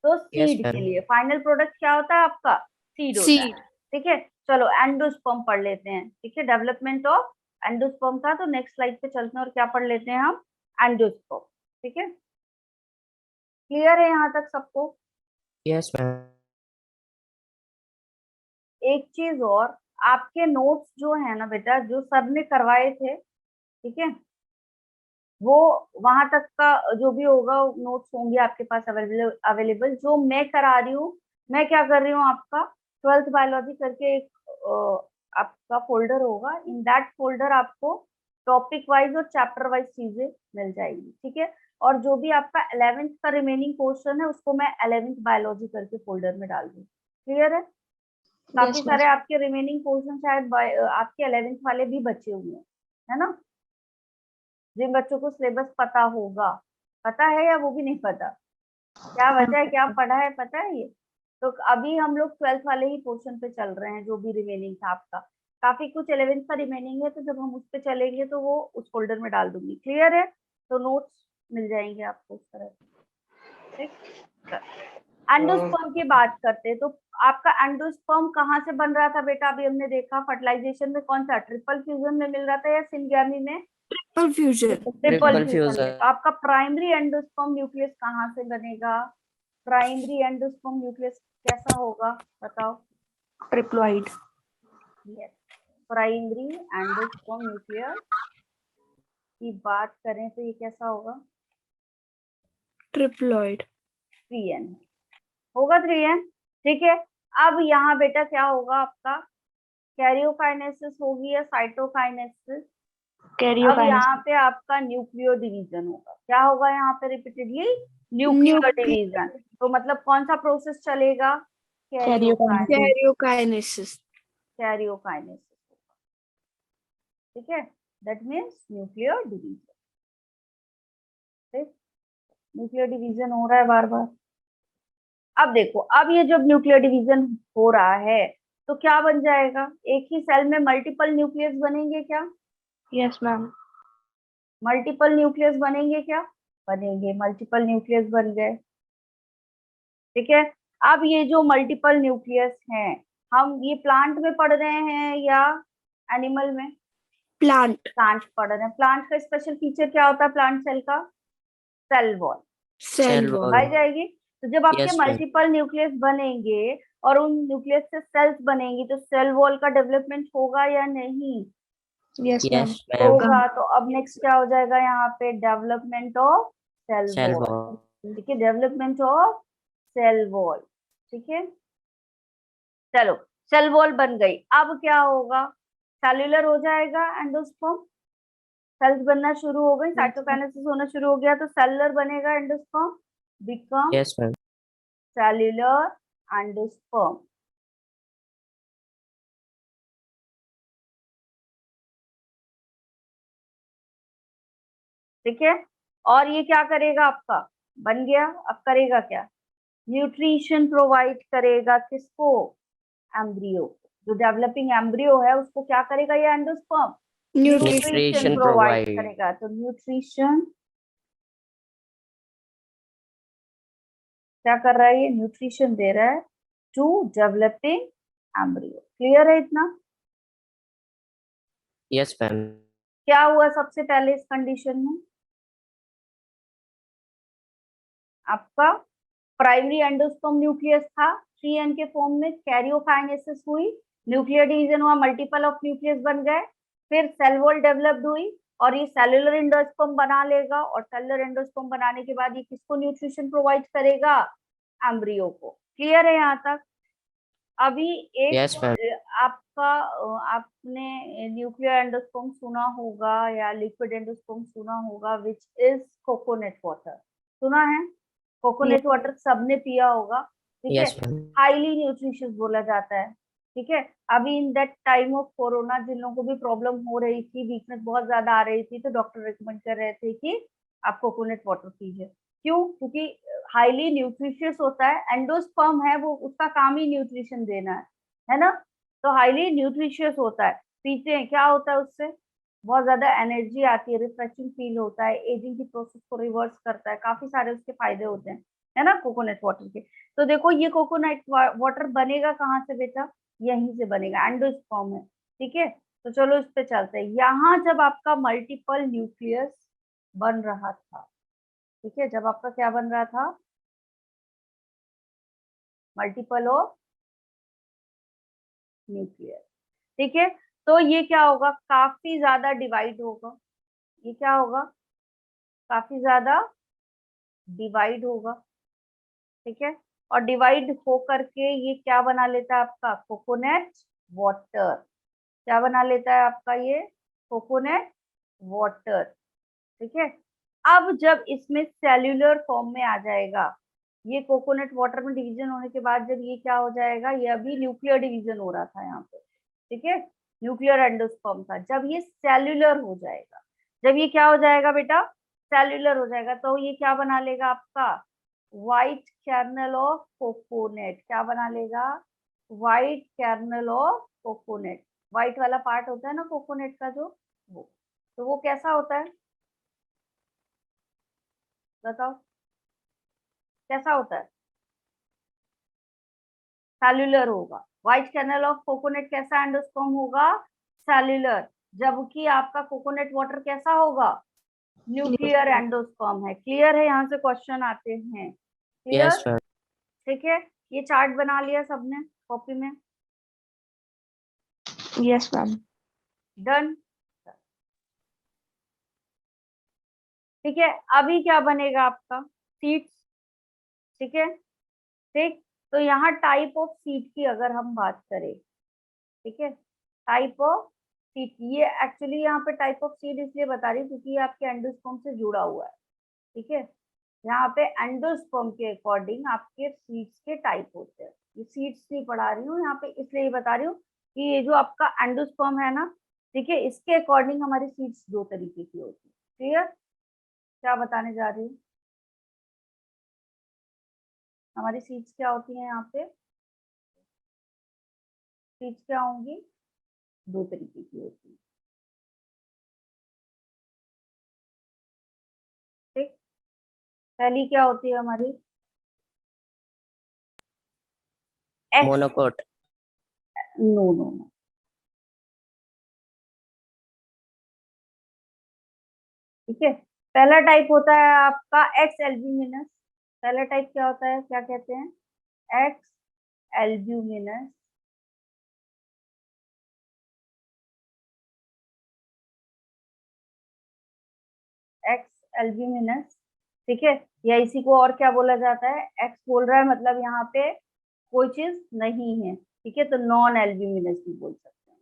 तो Yes, सीड के ma'am. लिए फाइनल प्रोडक्ट क्या होता है आपका, सीड होता है, Seed. ठीक है। चलो एंडोस्पर्म पढ़ लेते हैं, ठीक है, डेवलपमेंट ऑफ एंडोस्पर्म का। तो नेक्स्ट स्लाइड पे चलते हैं और क्या पढ़ लेते हैं हम, एंडोस्पर्म, ठीक है। क्लियर है यहाँ तक सबको। Yes, ma'am. एक चीज और, आपके नोट्स जो है ना बेटा, जो सर ने करवाए थे, ठीक है, वो वहां तक का जो भी होगा नोट्स होंगे आपके पास अवेलेबल। जो मैं करा रही हूँ, मैं क्या कर रही हूँ, आपका 12th बायोलॉजी करके एक आपका फोल्डर होगा, इन दैट फोल्डर आपको टॉपिक वाइज और चैप्टर वाइज चीजें मिल जाएगी, ठीक है। और जो भी आपका 11th का रिमेनिंग पोर्शन है उसको मैं 11th बायोलॉजी करके फोल्डर में डाल दूँ। क्लियर है। काफी Yes, सारे ma'am. आपके रिमेनिंग पोर्शन शायद आपके 11th वाले भी बचे हुए हैं, है ना, जिन बच्चों को सिलेबस पता होगा, पता है या वो भी नहीं पता, क्या वजह है, क्या पढ़ा है, पता है ये। तो अभी हम लोग 12th वाले ही पोर्शन पे चल रहे हैं, जो भी रिमेनिंग था आपका, काफी कुछ 11th का रिमेनिंग है, तो जब हम उस पे चलेंगे तो वो उस फोल्डर में डाल दूंगी। क्लियर है, तो नोट्स मिल जाएंगे आपको उस तरह से, ठीक। एंडोस्पर्म की बात करते हैं, तो आपका एंडोस्पर्म कहाँ से बन रहा था बेटा, अभी हमने देखा फर्टिलाइजेशन में कौन सा, ट्रिपल फ्यूजन में मिल रहा था या सिंगैमी में, Confusion. ट्रिपल Triple फ्यूजन में। fusion. तो आपका प्राइमरी एंडोस्पर्म न्यूक्लियस कहाँ से बनेगा, प्राइमरी एंडोस्पर्म न्यूक्लियस कैसा होगा बताओ। Triploid. Yes, primary endosperm nucleus की बात करें तो ये कैसा होगा, Triploid. 3n होगा, 3n, ठीक है। अब यहाँ बेटा क्या होगा आपका, कैरियोकाइनेसिस होगी या साइटोकाइनेसिस। अब कैरियोकाइनेसिस। यहाँ पे आपका न्यूक्लियो डिवीजन होगा, क्या होगा यहाँ पे रिपीटेडली, न्यूक्लियो डिवीजन। तो मतलब कौन सा प्रोसेस चलेगा, कैरियोकाइनेसिस। Karyokinesis. कैरियोकाइनेसिस, ठीक है, दैट मीन्स न्यूक्लियो डिवीजन, ठीक, न्यूक्लियो डिवीजन हो रहा है बार बार। अब देखो, अब ये जब न्यूक्लियर डिवीजन हो रहा है तो क्या बन जाएगा, एक ही सेल में मल्टीपल न्यूक्लियस बनेंगे क्या, यस मैम। मल्टीपल न्यूक्लियस बनेंगे क्या, बनेंगे, मल्टीपल न्यूक्लियस बन गए, ठीक है। अब ये जो मल्टीपल न्यूक्लियस हैं, हम ये प्लांट में पढ़ रहे हैं या एनिमल में, Plant. प्लांट पढ़ रहे हैं। प्लांट का स्पेशल फीचर क्या होता है, प्लांट सेल का, cell wall Cell Cell wall. wall. पाई जाएगी। तो जब आपके Yes, ma'am. मल्टीपल न्यूक्लियस बनेंगे और उन न्यूक्लियस से सेल्स बनेंगी, तो सेल वॉल का डेवलपमेंट होगा या नहीं, यस मैम। Yes, ma'am. होगा। तो अब नेक्स्ट क्या हो जाएगा यहाँ पे, development of cell Cell wall, wall. ठीक है, डेवलपमेंट ऑफ सेल वॉल, ठीक है। चलो, सेल वॉल बन गई, अब क्या होगा, सेल्यूलर हो जाएगा एंडोस्पर्म, सेल्स बनना शुरू हो गई, साइटोकाइनेसिस होना शुरू हो गया, तो सेलुलर बनेगा endosperm, become Yes, ma'am. Cellular endosperm, ठीक है। और ये क्या करेगा आपका, बन गया, अब करेगा क्या, न्यूट्रिशन प्रोवाइड करेगा, किसको, एम्ब्रियो, जो डेवलपिंग एम्ब्रियो है उसको क्या करेगा ये endosperm, Nutrition. Nutrition Nutrition provide provide. करेगा। तो न्यूट्रिशन क्या कर रहा है, ये न्यूट्रिशन दे रहा है टू डेवलपिंग एम्ब्रियो। क्लियर है इतना। Yes, ma'am. क्या हुआ सबसे पहले इस कंडीशन में, आपका प्राइमरी एंडोस्पर्म न्यूक्लियस था 3n के फॉर्म में, कैरियोकाइनेसिस हुई, न्यूक्लियर डिवीजन हुआ, मल्टीपल ऑफ न्यूक्लियस बन गए, फिर सेल वॉल डेवलप्ड हुई और ये सेलुलर एंडोस्पर्म बना लेगा, और सेलुलर एंडोस्पर्म बनाने के बाद ये किसको न्यूट्रिशन प्रोवाइड करेगा, एम्ब्रियो को। क्लियर है यहाँ तक। अभी एक Yes, ma'am. आपका आपने न्यूक्लियर एंडोस्पर्म सुना होगा या लिक्विड एंडोस्पर्म सुना होगा, विच इज कोकोनट वाटर। सुना है? कोकोनट वाटर सबने पिया होगा, ठीक है। Yes, ma'am. हाईली न्यूट्रिशियस बोला जाता है, ठीक है। अभी in that time of corona जिन लोगों को भी प्रॉब्लम हो रही थी, वीकनेस बहुत ज्यादा आ रही थी, तो डॉक्टर रिकमेंड कर रहे थे कि आप कोकोनट वाटर पीजिए। क्यों? क्योंकि हाईली न्यूट्रिशियस होता है, एंडोस्पर्म है वो, उसका काम ही न्यूट्रिशन देना है ना। तो हाईली न्यूट्रिशियस होता है, पीते हैं, क्या होता है उससे बहुत ज्यादा एनर्जी आती है, रिफ्रेशिंग फील होता है, एजिंग की प्रोसेस को रिवर्स करता है, काफी सारे उसके फायदे होते हैं, है ना, कोकोनट वाटर के। तो देखो ये कोकोनट वाटर बनेगा कहाँ से बेटा? यहीं से बनेगा, एंडोस्पर्म है, ठीक है। तो चलो इस पे चलते हैं। यहाँ जब आपका मल्टीपल न्यूक्लियस बन रहा था, ठीक है, जब आपका क्या बन रहा था? मल्टीपल ऑफ न्यूक्लियस, ठीक है। तो ये क्या होगा? काफी ज्यादा डिवाइड होगा। ये क्या होगा? काफी ज्यादा डिवाइड होगा, ठीक है। और डिवाइड हो करके ये क्या बना लेता है आपका? Coconut water. क्या बना लेता है आपका ये? कोकोनट वाटर, ठीक है। अब जब इसमें सेल्यूलर फॉर्म में आ जाएगा, ये कोकोनट वाटर में डिवीजन होने के बाद जब ये क्या हो जाएगा? ये अभी न्यूक्लियर डिवीजन हो रहा था यहाँ पे, ठीक है, न्यूक्लियर एंडोस्पर्म था। जब ये सेल्यूलर हो जाएगा, जब ये क्या हो जाएगा बेटा? सेल्यूलर हो जाएगा, तो ये क्या बना लेगा आपका? White kernel of coconut. क्या बना लेगा? White kernel of coconut. White वाला पार्ट होता है ना कोकोनट का जो, वो। तो वो कैसा होता है बताओ? कैसा होता है? सेल्यूलर होगा। व्हाइट कर्नल ऑफ कोकोनट कैसा एंडोस्पर्म होगा? सेल्यूलर। जबकि आपका कोकोनट वाटर कैसा होगा? न्यूक्लियर एंडोस्पर्म है। क्लियर है? यहाँ से क्वेश्चन आते हैं, क्लियर, Yes, ma'am. ठीक है। ये चार्ट बना लिया सबने कॉपी में? Yes ma'am. डन, ठीक है। अभी क्या बनेगा आपका? सीड्स, ठीक है, ठीक। तो यहाँ टाइप ऑफ सीड की अगर हम बात करें, ठीक है, टाइप ऑफ सीड, ये एक्चुअली यहाँ पे टाइप ऑफ सीड इसलिए बता रही हूँ क्योंकि ये आपके एंडोस्पर्म से जुड़ा हुआ है, ठीक है। यहाँ पे एंडोस्पर्म के अकॉर्डिंग आपके सीड्स के टाइप होते हैं। ये सीड्स नहीं पढ़ा रही हूँ यहाँ पे, इसलिए बता रही हूँ कि ये जो आपका एंडोस्पर्म है ना, ठीक है, इसके अकॉर्डिंग हमारी सीड्स दो तरीके की होती है। क्लियर? क्या बताने जा रही हूँ? हमारी सीड्स क्या होती हैं यहाँ पे? सीड्स क्या होंगी? दो तरीके की होती है, ठीक। पहली क्या होती है हमारी? X, Monocot. No no no, ठीक है। पहला टाइप होता है आपका एक्स एल्ब्यूमिनस। पहला टाइप क्या होता है? क्या कहते हैं? X albuminous. एक्स एल्ब्यूमिनस, ठीक है। या इसी को और क्या बोला जाता है? एक्स बोल रहा है मतलब यहाँ पे कोई चीज नहीं है, ठीक है, तो नॉन एल्ब्यूमिनस भी बोल सकते हैं,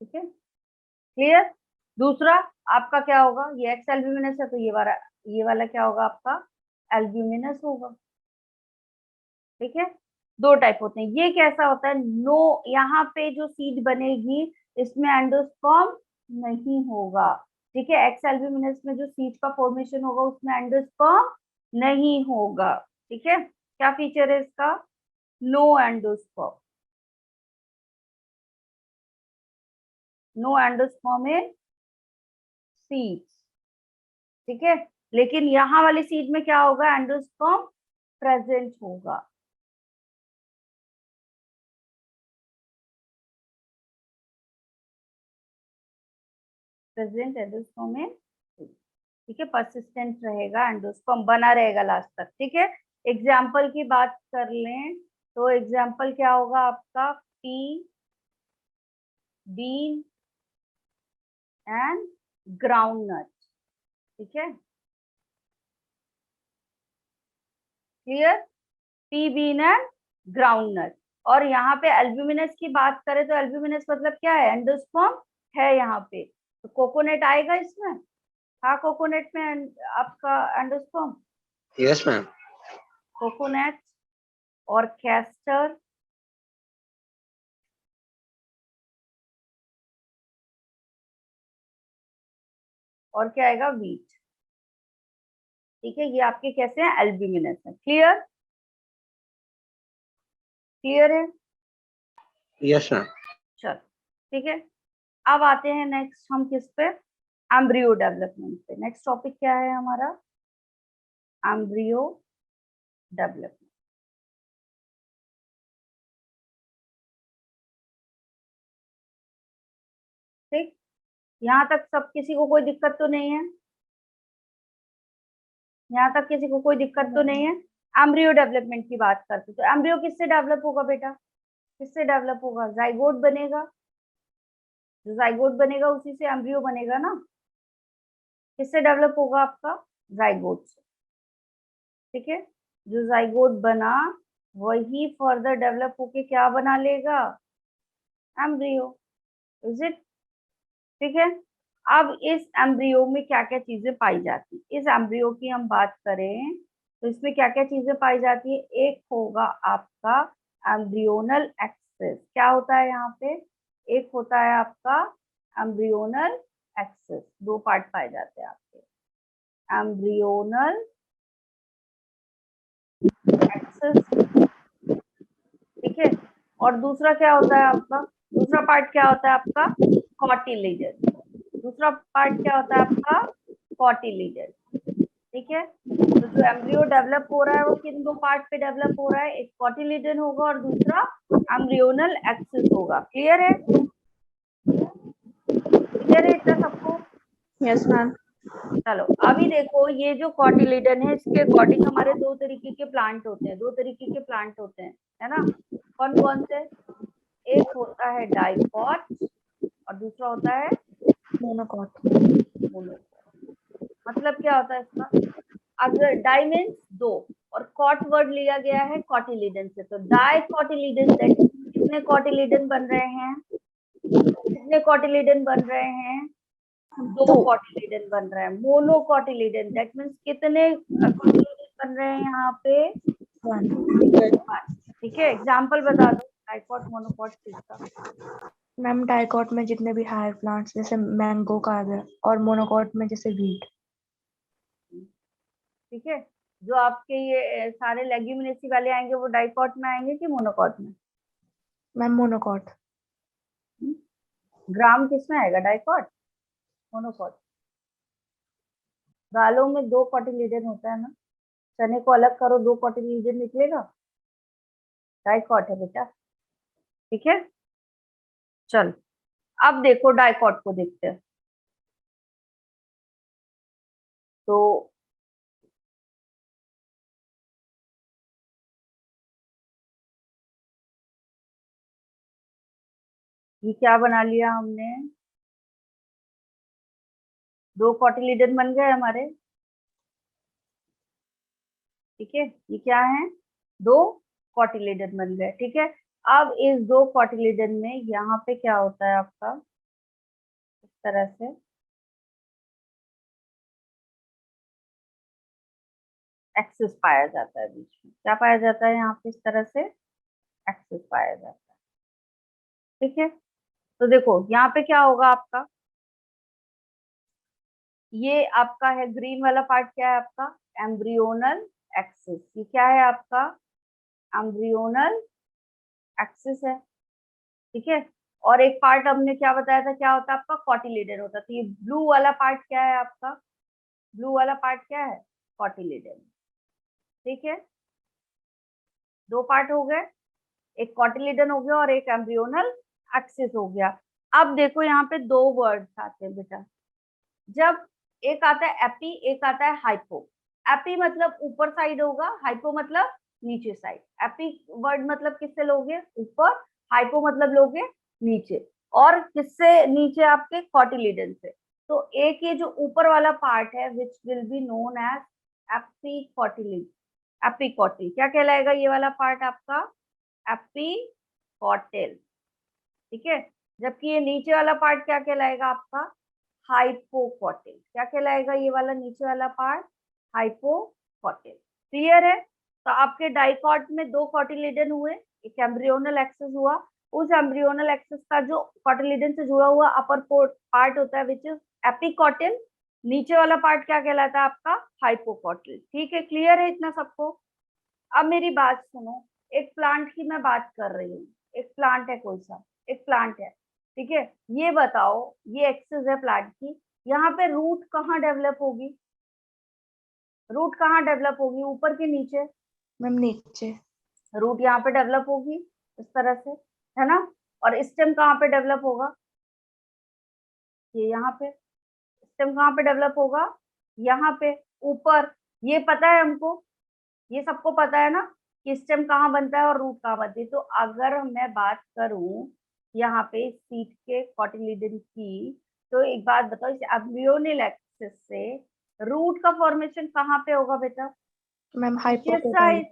ठीक है, क्लियर। दूसरा आपका क्या होगा? ये एक्स एल्ब्यूमिनस है, तो ये वाला क्या होगा आपका? एल्ब्यूमिनस होगा, ठीक है। दो टाइप होते हैं। ये कैसा होता है? नो, यहाँ पे जो सीड बनेगी इसमें एंडोस्पर्म नहीं होगा, ठीक है। एक्स एल्ब्यूमिनस में जो सीड का फॉर्मेशन होगा उसमें एंडोस्पर्म नहीं होगा, ठीक है। क्या फीचर है इसका? नो एंडोस्पर्म, नो एंडोस्पर्म इन सीड्स, ठीक है। लेकिन यहाँ वाली सीड में क्या होगा? एंडोस्पर्म प्रेजेंट होगा, प्रेजेंट एंडोस्पर्म में, ठीक है, परसिस्टेंट रहेगा, एंडोस्पर्म बना रहेगा लास्ट तक, ठीक है। एग्जाम्पल की बात कर लें तो एग्जाम्पल क्या होगा आपका? पी, बीन एंड ग्राउंडनट, ठीक है, clear. Pea bean and ground nut. और यहाँ पे एल्ब्यूमिनस की बात करें तो एल्ब्यूमिनस मतलब क्या है, एंडोस्पर्म है यहाँ पे, तो कोकोनट आएगा इसमें। हाँ, कोकोनट में आपका एंडोस्पर्म, Yes, ma'am. कोकोनट और कैस्टर और क्या आएगा, वीट। ठीक है, ये आपके कैसे हैं, एल्ब्यूमिनस है। क्लियर, क्लियर है। Yes, ma'am. चलो ठीक है, अब आते हैं नेक्स्ट हम किस पे, एम्ब्रियो डेवलपमेंट पे। नेक्स्ट टॉपिक क्या है हमारा, एम्ब्रियो डेवलपमेंट। ठीक, यहाँ तक सब किसी को कोई दिक्कत तो नहीं है, यहाँ तक किसी को कोई दिक्कत तो नहीं है। एम्ब्रियो डेवलपमेंट की बात करते तो एम्ब्रियो किससे डेवलप होगा बेटा, किससे डेवलप होगा, जाइगोट बनेगा, जो जाइगोट बनेगा उसी से एम्ब्रियो बनेगा ना। किससे डेवलप होगा आपका, जाइगोट से। ठीक है, जो जाइगोट बना वही फर्दर डेवलप होके क्या बना लेगा, एम्ब्रियो। इज इट, ठीक है। अब इस एम्ब्रियो में क्या क्या चीजें पाई जाती, इस एम्ब्रियो की हम बात करें तो इसमें क्या क्या चीजें पाई जाती है। एक होगा आपका एम्ब्रियोनल एक्सिस, क्या होता है यहाँ पे, एक होता है आपका एम्ब्रियोनल एक्सिस, दो पार्ट पाए जाते हैं आपके, एम्ब्रियोनल एक्सिस। ठीक है, और दूसरा क्या होता है आपका, दूसरा पार्ट क्या होता है आपका, कॉटिलेडन। दूसरा पार्ट क्या होता है आपका, कॉटिलेडन। ठीक है, तो जो एम्ब्रियो डेवलप हो रहा है वो किन दो पार्ट पे डेवलप हो रहा है, एक कॉटिलेडन होगा और दूसरा एम्ब्रियोनल एक्सिस होगा। क्लियर है, क्लियर है इतना सबको। Yes ma'am. चलो अभी देखो, ये जो कॉटिलेडन है इसके अकॉर्डिंग हमारे दो तरीके के प्लांट होते हैं, दो तरीके के प्लांट होते हैं, है ना। कौन कौन से, एक होता है डाइकॉट और दूसरा होता है मोनोकॉट। मोनोकॉट। मतलब क्या होता है इसका, अगर डाई मीन्स दो और कॉट वर्ड लिया गया है कॉटिलीडन से, तो डाई कॉटिलीडन, कितने कॉटिलीडन बन रहे हैं, कितने कॉटिलीडन बन रहे हैं, दो कॉटिलीडन बन रहे हैं। मोनोकॉटिलीडन दैट मीन्स कितने कॉटिलीडन बन रहे हैं यहाँ पे, ठीक है। एग्जाम्पल बता दो डाइकॉट मोनोकॉट चीज का। मैम डाइकॉट में जितने भी हायर प्लांट्स जैसे मैंगो का आ गया, और मोनोकॉट में जैसे वीट। ठीक है, जो आपके ये सारे लेग्यूमिनेसी वाले आएंगे वो डाइकॉट में आएंगे कि मोनोकॉट में, मैम मोनोकॉट। ग्राम किस में आएगा, डाइकॉट, मोनोकॉट। दालों में दो कॉटिलीडन होता है ना, चने को अलग करो दो कॉटिलीडन निकलेगा, डाइकॉट है बेटा। ठीक है, चल अब देखो डाइकॉट को देखते हैं। तो ये क्या बना लिया हमने, दो कॉटिलीडन बन गए हमारे। ठीक है, ये क्या है, दो कॉटिलीडन बन गए। ठीक है, अब इस दो कॉटिलीडन में यहाँ पे क्या होता है आपका, इस तरह से एक्सिस पाया जाता है, बीच में क्या पाया जाता है यहाँ पे, इस तरह से एक्सिस पाया जाता है। ठीक है, तो देखो यहाँ पे क्या होगा आपका, ये आपका है ग्रीन वाला पार्ट, क्या है आपका, एम्ब्रियोनल एक्सिस। ये क्या है आपका, एम्ब्रियोनल एक्सिस है। ठीक है, और एक पार्ट हमने क्या बताया था, क्या होता है आपका, कॉटिलीडन होता है। तो ये ब्लू वाला पार्ट क्या है आपका, ब्लू वाला पार्ट क्या है, कॉटिलीडन। ठीक है, दो पार्ट हो गए, एक कॉटिलीडन हो गया और एक एम्ब्रियोनल एक्सिस हो गया। अब देखो यहाँ पे दो वर्ड्स आते हैं बेटा, जब एक आता है एपी, एक आता है हाइपो। एपी मतलब ऊपर साइड होगा, हाइपो मतलब नीचे साइड। एपी वर्ड मतलब किससे लोगे, ऊपर, हाइपो मतलब लोगे नीचे। और किससे नीचे, आपके कॉटिलीडन से। तो एक ये जो ऊपर वाला पार्ट है which will be known as epicotyl. Epicotyl क्या कहलाएगा ये वाला पार्ट आपका? एपिकोटिल, ठीक है। जबकि ये नीचे वाला पार्ट क्या कहलाएगा आपका? हाइपोकोटिल। क्या कहलाएगा ये वाला नीचे वाला पार्ट? हाइपोकोटिल। क्लियर है? तो आपके डाइकॉट में दो कॉटिलिडन हुए, एक एम्ब्रियोनल एक्सिस हुआ, उस एम्ब्रियोनल एक्सिस का जो कॉटिलिडन से जुड़ा हुआ अपर पार्ट होता है विच इज एपिकोटिल, नीचे वाला पार्ट क्या कहलाता है आपका? हाइपोकोटिल। ठीक है, क्लियर है इतना सबको? अब मेरी बात सुनो, एक प्लांट की मैं बात कर रही हूँ, एक प्लांट है, कोई सा एक प्लांट है, ठीक है। ये बताओ, ये एक्सिस है प्लांट की, यहाँ पे रूट कहाँ डेवलप होगी? रूट कहाँ डेवलप होगी, ऊपर के नीचे? मैम नीचे। रूट यहाँ पे डेवलप होगी इस तरह से, है ना। और स्टेम कहाँ पे डेवलप होगा? ये यहाँ पे। स्टेम कहाँ पे डेवलप होगा? यहाँ पे ऊपर। ये पता है हमको, ये सबको पता है ना कि स्टेम कहाँ बनता है और रूट कहाँ बनती है। तो अगर मैं बात करूं यहाँ पे सीट के कॉटिलिडन की, तो एक बात बताओ, इस एम्ब्रियोनिक एक्सिस से रूट का फॉर्मेशन कहाँ पे होगा बेटा? मैम नीचे हाइपोकोटाइल। साइड।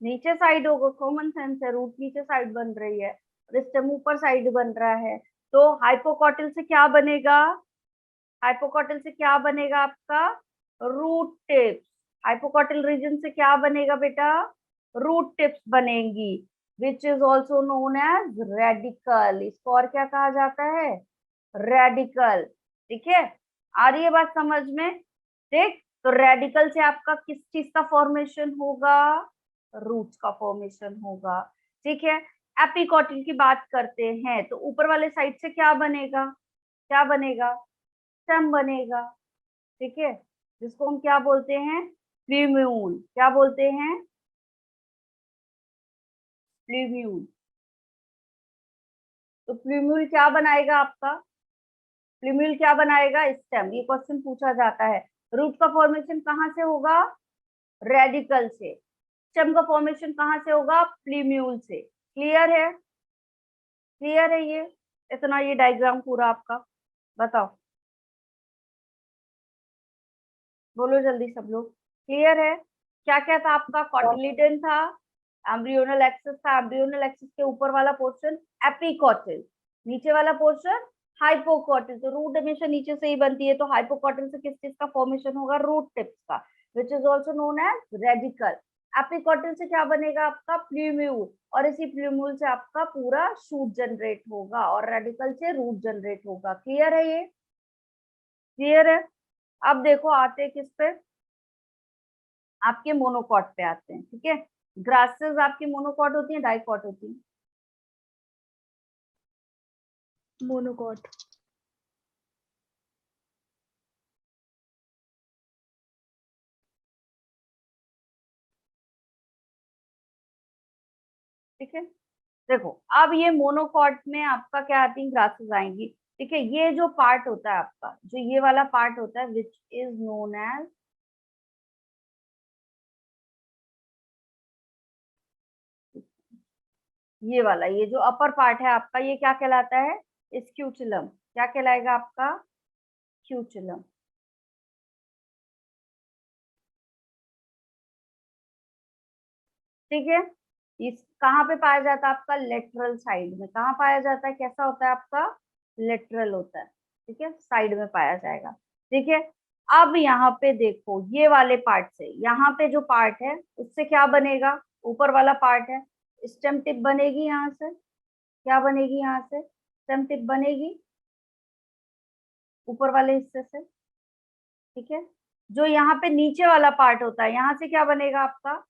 नीचे साइड होगा, कॉमन सेंस है, रूट नीचे साइड बन रही है और स्टेम ऊपर साइड बन रहा है। तो हाइपोकोटिल से क्या बनेगा? हाइपोकोटिल से क्या बनेगा आपका? Root tips. हाइपोकोटिल रीजन से क्या बनेगा बेटा? रूट टिप्स बनेंगी, which is also known as radicle. इसको और क्या कहा जाता है? रेडिकल। ठीक है, आ रही है बात समझ में? ठीक, तो रेडिकल से आपका किस चीज का फॉर्मेशन होगा? रूट का फॉर्मेशन होगा। ठीक है, एपिकोटिल की बात करते हैं तो ऊपर वाले साइड से क्या बनेगा? क्या बनेगा? स्टेम बनेगा। ठीक है, जिसको हम क्या बोलते हैं? प्ल्यूम्यूल। क्या बोलते हैं? प्ल्यूम्यूल। तो प्ल्यूम्यूल क्या बनाएगा आपका? प्ल्यूम्यूल क्या बनाएगा? स्टेम। ये क्वेश्चन पूछा जाता है। रूट का फॉर्मेशन कहाँ से होगा? रेडिकल से। स्टेम का फॉर्मेशन कहाँ से होगा? प्ल्यूम्यूल से। क्लियर है? क्लियर है ये? इतना ये डायग्राम पूरा आपका, बताओ, बोलो जल्दी सब लोग। क्लियर है? क्या क्या था आपका? कॉटिलिडन था, एम्ब्रियोनल एक्सिस था, एम्ब्रियोनल एक्सिस के ऊपर वाला पोर्शन एपिकोटिल, नीचे वाला पोर्शन हाइपोकोटिल। तो रूट हमेशा नीचे से ही बनती है, तो हाइपोकोटिल से किस चीज का फॉर्मेशन होगा? रूट टिप्स का, which is also known as radicle. Epicotyl से क्या बनेगा आपका? प्ल्यूम्यूल, और इसी प्ल्यूम्यूल से आपका पूरा शूट जनरेट होगा और रेडिकल से रूट जनरेट होगा। क्लियर है ये? क्लियर है? अब देखो आते हैं किस पे? आपके मोनोकॉट पे आते हैं। ठीक है, ग्रासेस आपकी मोनोकॉट होती है, डाइकॉट होती है? मोनोकॉट। ठीक है, देखो अब ये मोनोकॉट में आपका क्या आती है? ग्रासेस आएंगी। ठीक है, ये जो पार्ट होता है आपका, जो ये वाला पार्ट होता है विच इज नोन एज, ये वाला, ये जो अपर पार्ट है आपका, ये क्या कहलाता है? स्क्यूचुलम। क्या कहलाएगा आपका? स्क्यूचुलम। ठीक है, इस कहाँ पे पाया जाता है आपका? लेटरल साइड में। कहाँ पाया जाता है? कैसा होता है आपका? लेटरल होता है। ठीक है, साइड में पाया जाएगा। ठीक है, अब यहाँ पे देखो, ये वाले पार्ट से, यहाँ पे जो पार्ट है उससे क्या बनेगा? ऊपर वाला पार्ट है, स्टेम टिप बनेगी यहाँ से। क्या बनेगी? यहाँ से स्टेम टिप बनेगी, ऊपर वाले हिस्से से। ठीक है, जो यहाँ पे नीचे वाला पार्ट होता है, यहाँ से क्या बनेगा आपका?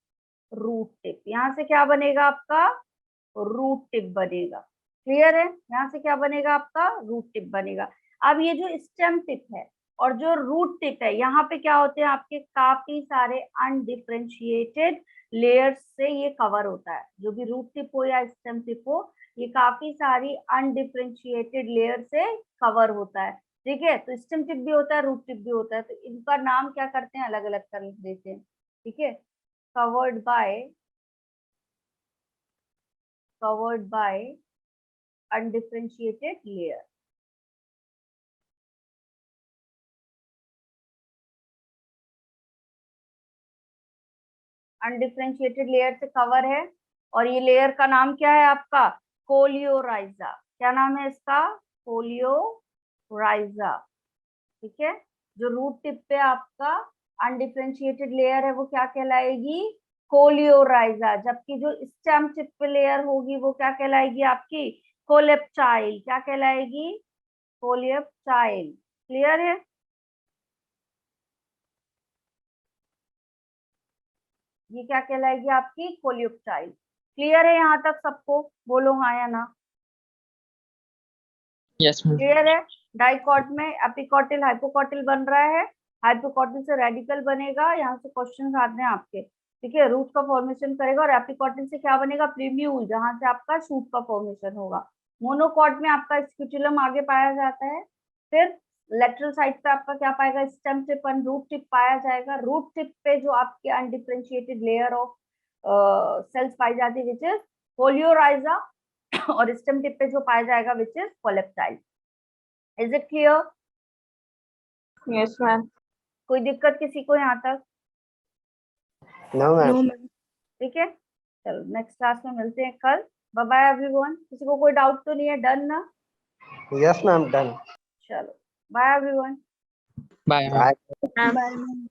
Root tip. यहाँ से क्या बनेगा आपका? रूट टिप बनेगा। क्लियर है? यहाँ से क्या बनेगा आपका? रूट टिप बनेगा। अब ये जो स्टेम टिप है और जो रूट टिप है, यहाँ पे क्या होते हैं आपके? काफी सारे अनडिफरेंशिएटेड लेयर्स से ये कवर होता है। जो भी रूट टिप हो या स्टेम टिप हो, ये काफी सारी अनडिफरेंशिएटेड लेयर से कवर होता है। ठीक है, तो स्टेम टिप भी होता है, रूट टिप भी होता है, तो इनका नाम क्या करते हैं? अलग अलग कर देते हैं। ठीक है, covered by undifferentiated layer। Undifferentiated layer से कवर है, और ये लेयर का नाम क्या है आपका? कोलियोराइजा। क्या नाम है इसका? कोलियोराइजा। ठीक है, जो रूट टिप पे आपका अनडिफरेंशिएटेड लेयर है वो क्या कहलाएगी? कोलियोराइजा। जबकि जो स्टेम टिप पे लेयर होगी वो क्या कहलाएगी आपकी? कोलेप्टाइल। क्या कहलाएगी? कोलेप्टाइल। क्लियर है? ये क्या कहलाएगी आपकी? कोलेप्टाइल। क्लियर है यहाँ तक सबको? बोलो हाँ या ना। Yes ma'am. क्लियर है? डाइकॉट में एपिकॉटिल हाइपोकॉटिल बन रहा है, हाइपोकॉटिल से रेडिकल बनेगा, यहाँ से क्वेश्चन आते हैं आपके। ठीक है, रूट का फॉर्मेशन करेगा, और एपिकॉटिल से क्या बनेगा? प्रीम्यूल, जहां से आपका शूट का फॉर्मेशन होगा। मोनोकॉट में आपका स्क्यूटुलम आगे पाया जाता है, फिर लेटरल साइड पे आपका क्या पाएगा? Stem tip and root tip पाया जाएगा। रूट टिप पे जो आपके अनडिफरेंशिएटेड लेयर ऑफ सेल्स पाई जाती है विच इज कोलियोराइजा, और स्टेम टिप पे जो पाया जाएगा which is coleoptile. Is it clear? Yes ma'am. कोई दिक्कत किसी को यहाँ तक? No, ma'am. No, ma'am. ठीक है, चलो नेक्स्ट क्लास में मिलते हैं कल। Bye bye everyone. किसी को कोई डाउट तो नहीं है? डन ना? Yes, ma'am. Done. चलो bye everyone. Bye. Bye. Bye, ma'am.